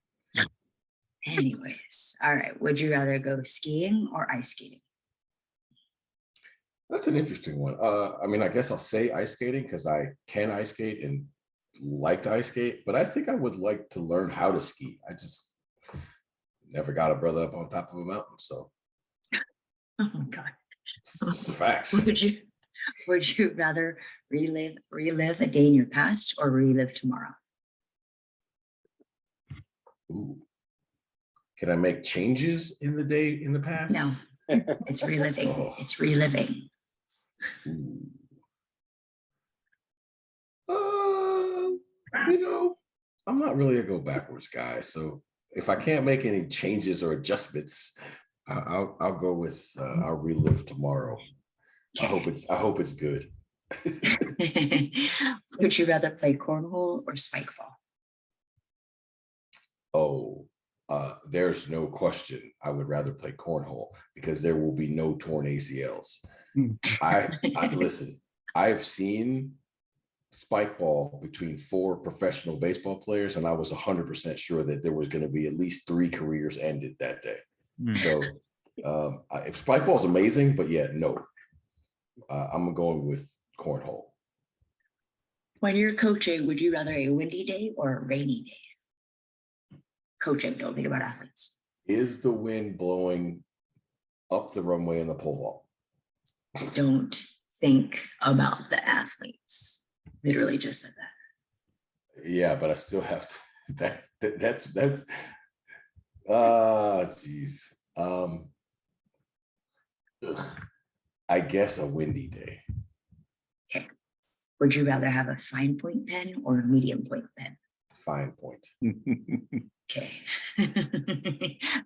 S2: Anyways, all right. Would you rather go skiing or ice skating?
S4: That's an interesting one. I mean, I guess I'll say ice skating because I can ice skate and like to ice skate, but I think I would like to learn how to ski. I just never got a brother up on top of a mountain, so.
S2: Oh my God.
S4: It's the facts.
S2: Would you rather relive a day in your past or relive tomorrow?
S4: Ooh. Can I make changes in the day in the past?
S2: No, it's reliving.
S4: Oh.
S2: It's reliving.
S4: Ooh. You know, I'm not really a go backwards guy. So if I can't make any changes or adjustments, I'll go with I'll relive tomorrow. I hope it's good.
S2: Would you rather play cornhole or spike ball?
S4: Oh, there's no question. I would rather play cornhole because there will be no torn ACLs. I listen. I've seen spike ball between 4 professional baseball players, and I was 100% sure that there was going to be at least 3 careers ended that day. So if spike ball is amazing, but yeah, no, I'm going with cornhole.
S2: When you're coaching, would you rather a windy day or a rainy day? Coaching, don't think about athletes.
S4: Is the wind blowing up the runway in the pole vault?
S2: Don't think about the athletes. Literally just said that.
S4: Yeah, but I still have to, that's geez. I guess a windy day.
S2: Okay. Would you rather have a fine point pen or a medium point pen?
S4: Fine point.
S2: Okay.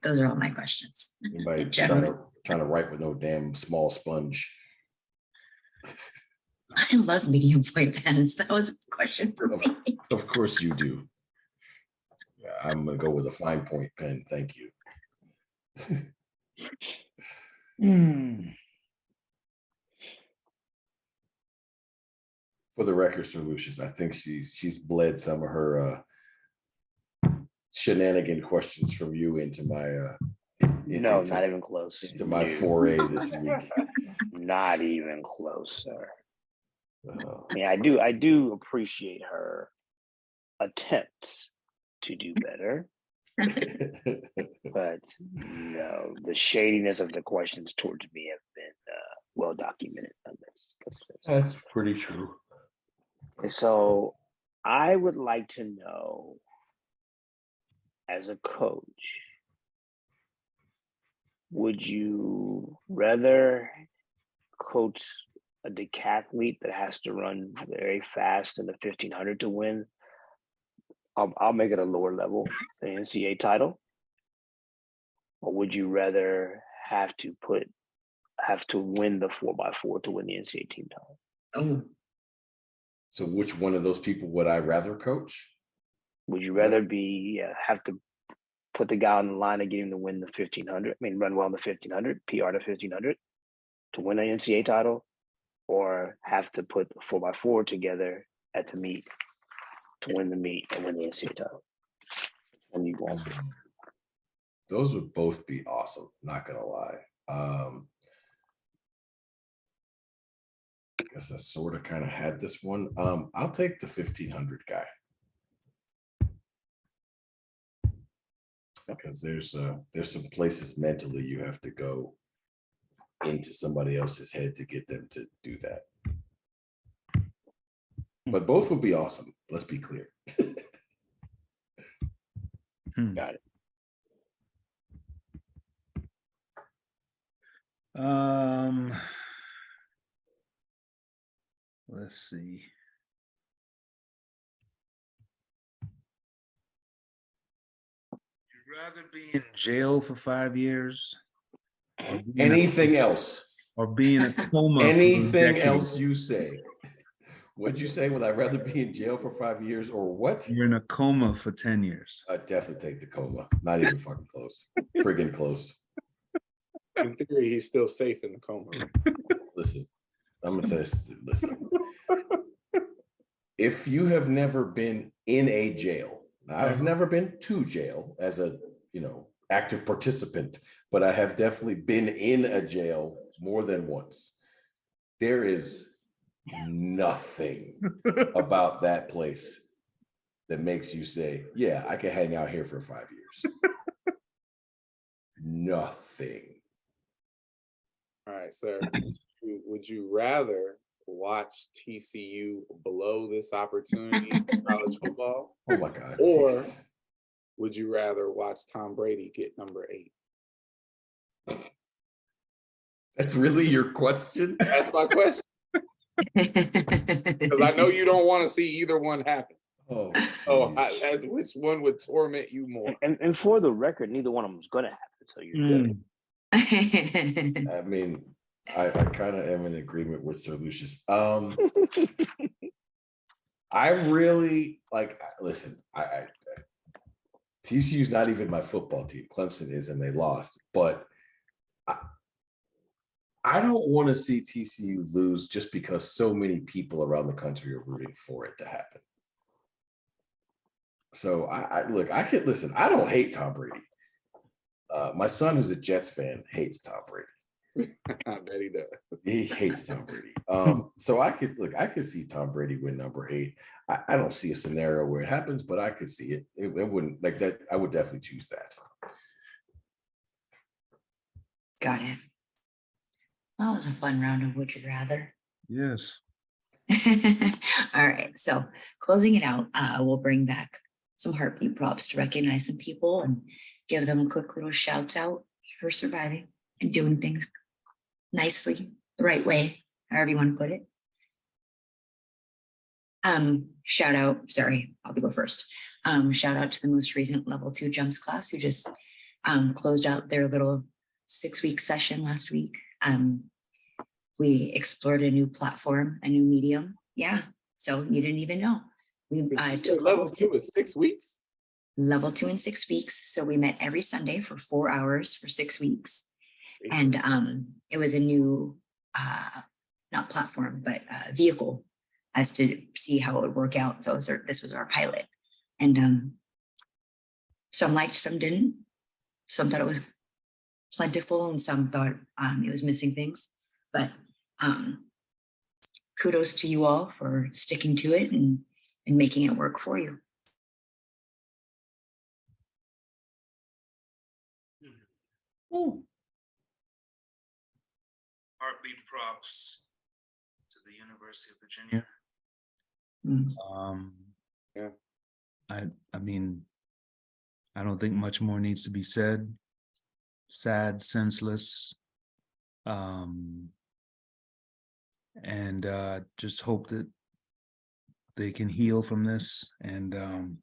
S2: Those are all my questions.
S4: Anybody trying to write with no damn small sponge?
S2: I love medium point pens. That was a question for me.
S4: Of course you do. Yeah, I'm gonna go with a fine point pen. Thank you. For the record, Sir Lucious, I think she's bled some of her shenanigan questions from you into my
S3: No, not even close.
S4: into my foray this week.
S3: Not even close, sir. I mean, I do appreciate her attempts to do better, but no, the shadiness of the questions towards me have been well documented on this.
S4: That's pretty true.
S3: So I would like to know, as a coach, would you rather coach a decathlete that has to run very fast in the 1500 to win? I'll make it a lower level, the NCAA title. Or would you rather have to win the 4x4 to win the NCAA team title?
S2: Oh,
S4: So which one of those people would I rather coach?
S3: Would you rather have to put the guy on the line and get him to win the 1500? I mean, run well in the 1500, PR to 1500 to win an NCAA title, or have to put the 4x4 together at the meet to win the meet and win the NCAA title? And you want
S4: Those would both be awesome. Not gonna lie. I guess I sort of kind of had this one. I'll take the 1500 guy. Because there's some places mentally you have to go into somebody else's head to get them to do that. But both would be awesome. Let's be clear.
S3: got it.
S6: Let's see. You'd rather be in jail for 5 years?
S4: Anything else?
S6: Or be in a coma?
S4: Anything else you say? What'd you say? Would I rather be in jail for 5 years or what?
S6: You're in a coma for 10 years.
S4: I'd definitely take the coma. Not even fucking close. Friggin' close.
S5: In theory, he's still safe in the coma.
S4: Listen, I'm gonna tell you, listen. If you have never been in a jail, I've never been to jail as a, active participant, but I have definitely been in a jail more than once. There is nothing about that place that makes you say, yeah, I can hang out here for 5 years. Nothing.
S5: All right, sir. Would you rather watch TCU blow this opportunity in college football?
S4: Oh my God.
S5: Or
S4: jeez.
S5: would you rather watch Tom Brady get number 8?
S4: That's really your question?
S5: That's my question. Because I know you don't want to see either one happen.
S4: Oh,
S5: So
S4: geez.
S5: which one would torment you more?
S3: And for the record, neither one of them is going to happen. So you're good.
S4: I mean, I kind of am in agreement with Sir Lucious. I really listen, TCU's not even my football team. Clemson is, and they lost. But I don't want to see TCU lose just because so many people around the country are rooting for it to happen. So I could listen. I don't hate Tom Brady. My son, who's a Jets fan, hates Tom Brady.
S5: I bet he does.
S4: He hates Tom Brady. So I could see Tom Brady win number 8. I don't see a scenario where it happens, but I could see it. It wouldn't like that. I would definitely choose that.
S2: Got it. That was a fun round of Would You Rather.
S6: Yes.
S2: All right. So closing it out, we'll bring back some heartbeat props to recognize some people and give them a quick little shout out for surviving and doing things nicely, the right way, however you want to put it. Shout out, sorry, I'll go first. Shout out to the most recent level 2 jumps class who just closed out their little 6-week session last week. We explored a new platform, a new medium. Yeah, so you didn't even know. We took
S5: level 2 is 6 weeks.
S2: Level 2 in 6 weeks. So we met every Sunday for 4 hours for 6 weeks. And it was a new, not platform, but vehicle as to see how it would work out. So this was our pilot. And some liked, some didn't. Some thought it was plentiful and some thought it was missing things. But kudos to you all for sticking to it and making it work for you.
S6: Heartbeat props to the University of Virginia.
S5: Yeah.
S6: I mean, I don't think much more needs to be said. Sad, senseless. And just hope that they can heal from this. And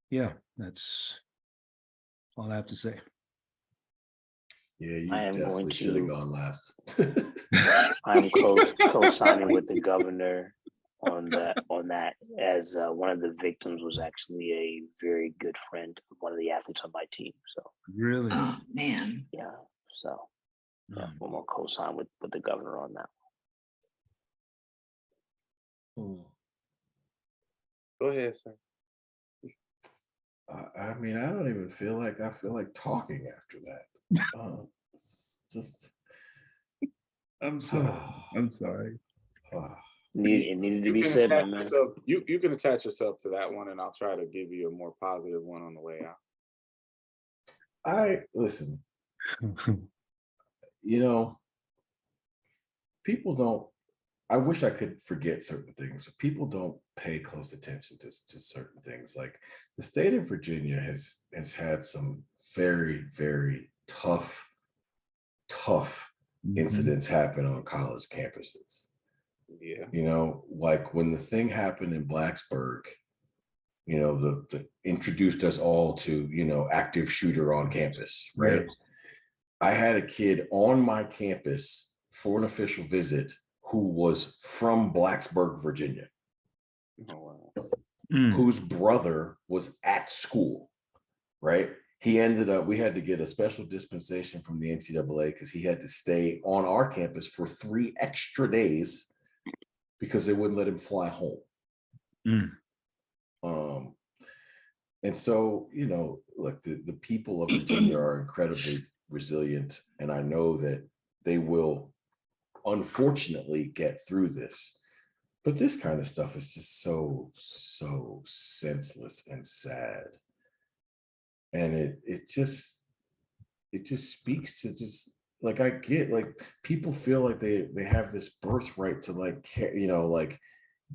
S6: yeah, that's all I have to say.
S4: Yeah, you
S3: I am
S4: definitely
S3: going
S4: should have
S3: to-
S4: gone last.
S3: I'm co-signing with the governor on that, as one of the victims was actually a very good friend of one of the athletes on my team. So
S6: Really?
S2: Oh man.
S3: yeah, so yeah, we're gonna co-sign with the governor on that.
S5: Go ahead, sir.
S4: I mean, I don't even feel like talking after that. It's just.
S6: I'm sorry. I'm sorry.
S3: It needed to
S5: You
S3: be
S5: can
S3: said, my
S5: attach
S3: man.
S5: yourself. You can attach yourself to that one, and I'll try to give you a more positive one on the way out.
S4: Listen. People don't. I wish I could forget certain things, but people don't pay close attention to certain things. Like the state of Virginia has had some very, very tough incidents happen on college campuses.
S5: Yeah.
S4: Like when the thing happened in Blacksburg, the introduced us all to, active shooter on campus, right? I had a kid on my campus for an official visit who was from Blacksburg, Virginia,
S5: Oh, wow.
S4: whose brother was at school, right? He ended up, we had to get a special dispensation from the NCAA because he had to stay on our campus for 3 extra days because they wouldn't let him fly home. And so, you know, look, the people of Virginia are incredibly resilient, and I know that they will unfortunately get through this. But this kind of stuff is just so senseless and sad. And it just speaks to just like, I get like people feel like they have this birthright to like, you know, like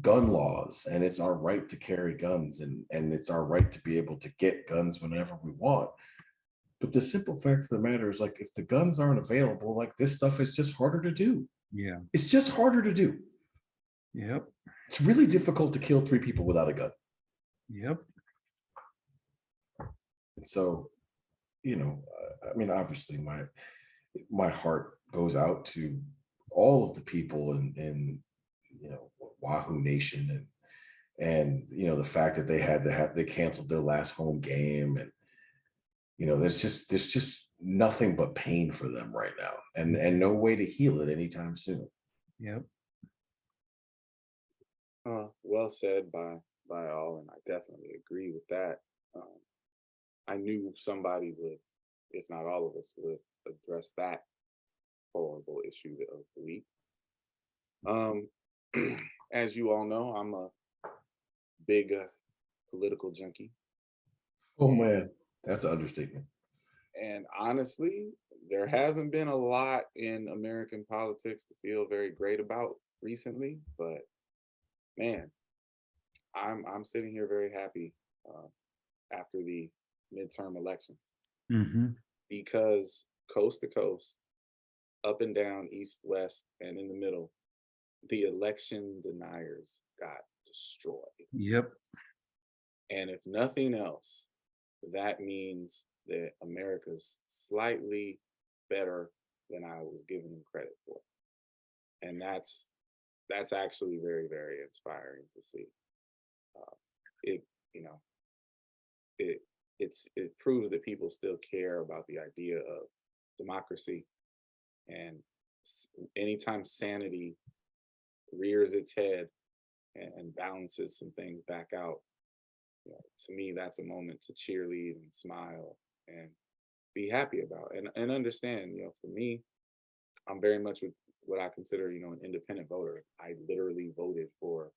S4: gun laws, and it's our right to carry guns, and it's our right to be able to get guns whenever we want. But the simple fact of the matter is, like, if the guns aren't available, like, this stuff is just harder to do.
S6: Yeah.
S4: It's just harder to do.
S6: Yep.
S4: It's really difficult to kill 3 people without a gun.
S6: Yep.
S4: And so, you know, I mean, obviously my heart goes out to all of the people in you know, Wahoo Nation, and you know, the fact that they canceled their last home game, and you know, there's just nothing but pain for them right now, and no way to heal it anytime soon.
S6: Yep.
S5: Well said by all, and I definitely agree with that. I knew somebody would, if not all of us, would address that horrible issue of the week. As you all know, I'm a big political junkie.
S4: Oh man, that's an understatement.
S5: And honestly, there hasn't been a lot in American politics to feel very great about recently, but man, I'm sitting here very happy after the midterm elections, because coast to coast, up and down, east, west, and in the middle, the election deniers got destroyed.
S6: Yep.
S5: And if nothing else, that means that America's slightly better than I was giving them credit for. And that's actually very, very inspiring to see. It proves that people still care about the idea of democracy, and anytime sanity rears its head and balances some things back out, you know, to me, that's a moment to cheerlead and smile and be happy about, and understand, you know, for me, I'm very much with what I consider, you know, an independent voter. I literally voted for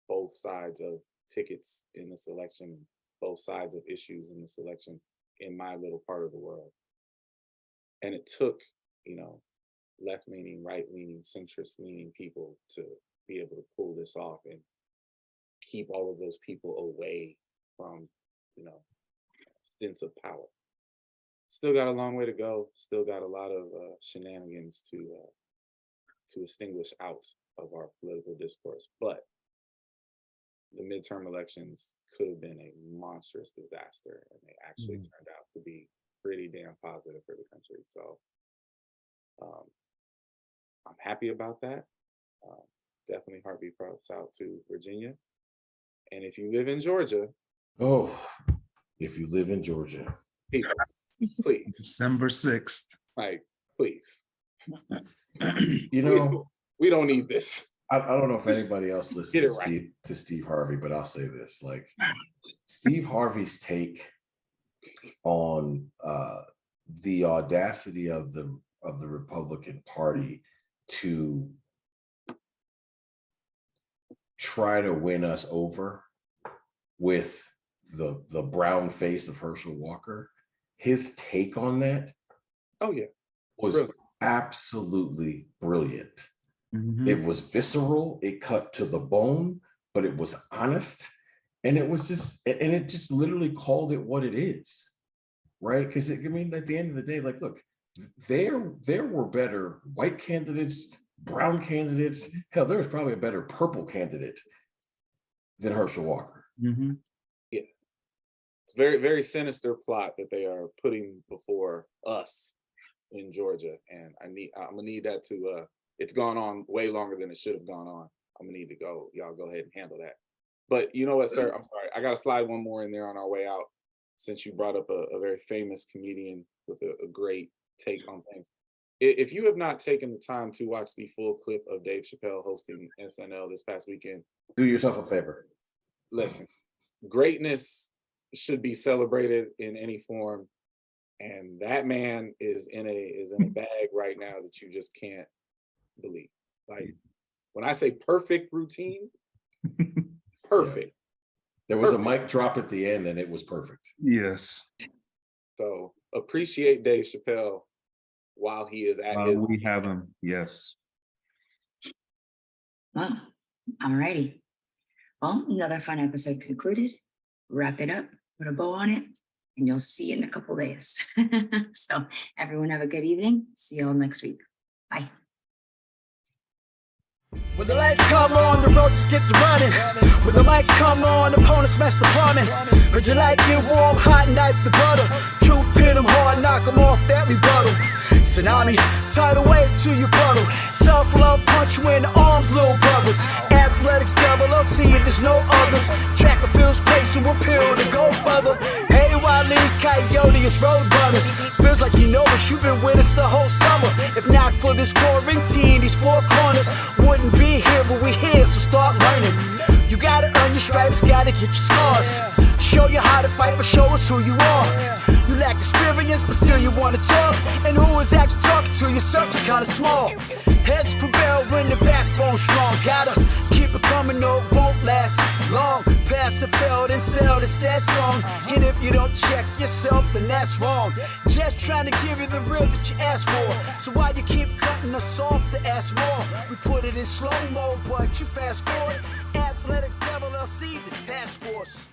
S5: both sides of tickets in this election, both sides of issues in this election in my little part of the world. And it took, you know, left-leaning, right-leaning, centrist-leaning people to be able to pull this off and keep all of those people away from, you know, stints of power. Still got a long way to go. Still got a lot of shenanigans to extinguish out of our political discourse. But the midterm elections could have been a monstrous disaster, and they actually turned out to be pretty damn positive for the country. So I'm happy about that. Definitely heartbeat props out to Virginia. And if you live in Georgia,
S4: If you live in Georgia,
S5: people, please,
S6: December 6th.
S5: like, please,
S4: you know,
S5: we don't need this.
S4: I don't know if
S5: Just
S4: anybody else
S5: get
S4: listens
S5: it
S4: to
S5: right.
S4: Steve Harvey, but I'll say this: like, Steve Harvey's take on the audacity of the Republican Party to try to win us over with the brown face of Herschel Walker. His take on that,
S5: Oh yeah,
S4: was
S5: brilliant.
S4: absolutely brilliant. It was visceral, it cut to the bone, but it was honest, and it just literally called it what it is, right? Because I mean, at the end of the day, like, look, there were better white candidates, brown candidates. Hell, there was probably a better purple candidate than Herschel Walker.
S5: Yeah, it's very, very sinister plot that they are putting before us in Georgia, and I'm gonna need that to it's gone on way longer than it should have gone on. I'm gonna need to go. Y'all go ahead and handle that. But you know what, sir? I'm sorry. I gotta slide one more in there on our way out, since you brought up a very famous comedian with a great take on things. If you have not taken the time to watch the full clip of Dave Chappelle hosting SNL this past weekend,
S4: Do yourself a favor.
S5: listen, greatness should be celebrated in any form. And that man is in a bag right now that you just can't believe. Like, when I say perfect routine, perfect.
S4: There was
S5: Perfect.
S4: a mic drop at the end and it was perfect.
S6: Yes.
S5: So appreciate Dave Chappelle while he is at his.
S6: We have him. Yes.
S2: Well, alrighty. Well, another fun episode concluded. Wrap it up, put a bow on it, and you'll see in a couple days. So everyone have a good evening. See you all next week. Bye.
S1: When the lights come on, the road just get to running. When the mics come on, opponents smash the plumbing. Heard you like it warm, hot, knife the butter. Truth hit them hard, knock them off that rebuttal. Tsunami, tidal wave to your puddle. Tough love, punch you in the arms, little brothers. Athletics LLC, there's no others. Track and field's place and we'll peel to go further. Hey, Wile E. Coyote, it's road runners. Feels like you know us, you've been with us the whole summer. If not for this quarantine, these four corners wouldn't be here, but we here, so start learning. You gotta earn your stripes, gotta get your scars. Show you how to fight, but show us who you are. You lack experience, but still you wanna talk. And who is actually talking to you? Circle's kinda small. Heads prevail when the backbone's strong. Gotta keep it coming, no, it won't last long. Pass it, failed, and sell the sad song. And if you don't check yourself, then that's wrong. Just trying to give you the real that you asked for. So why you keep cutting us off to ask more? We put it in slow-mo, but you fast forward. Athletics LLC, the task force.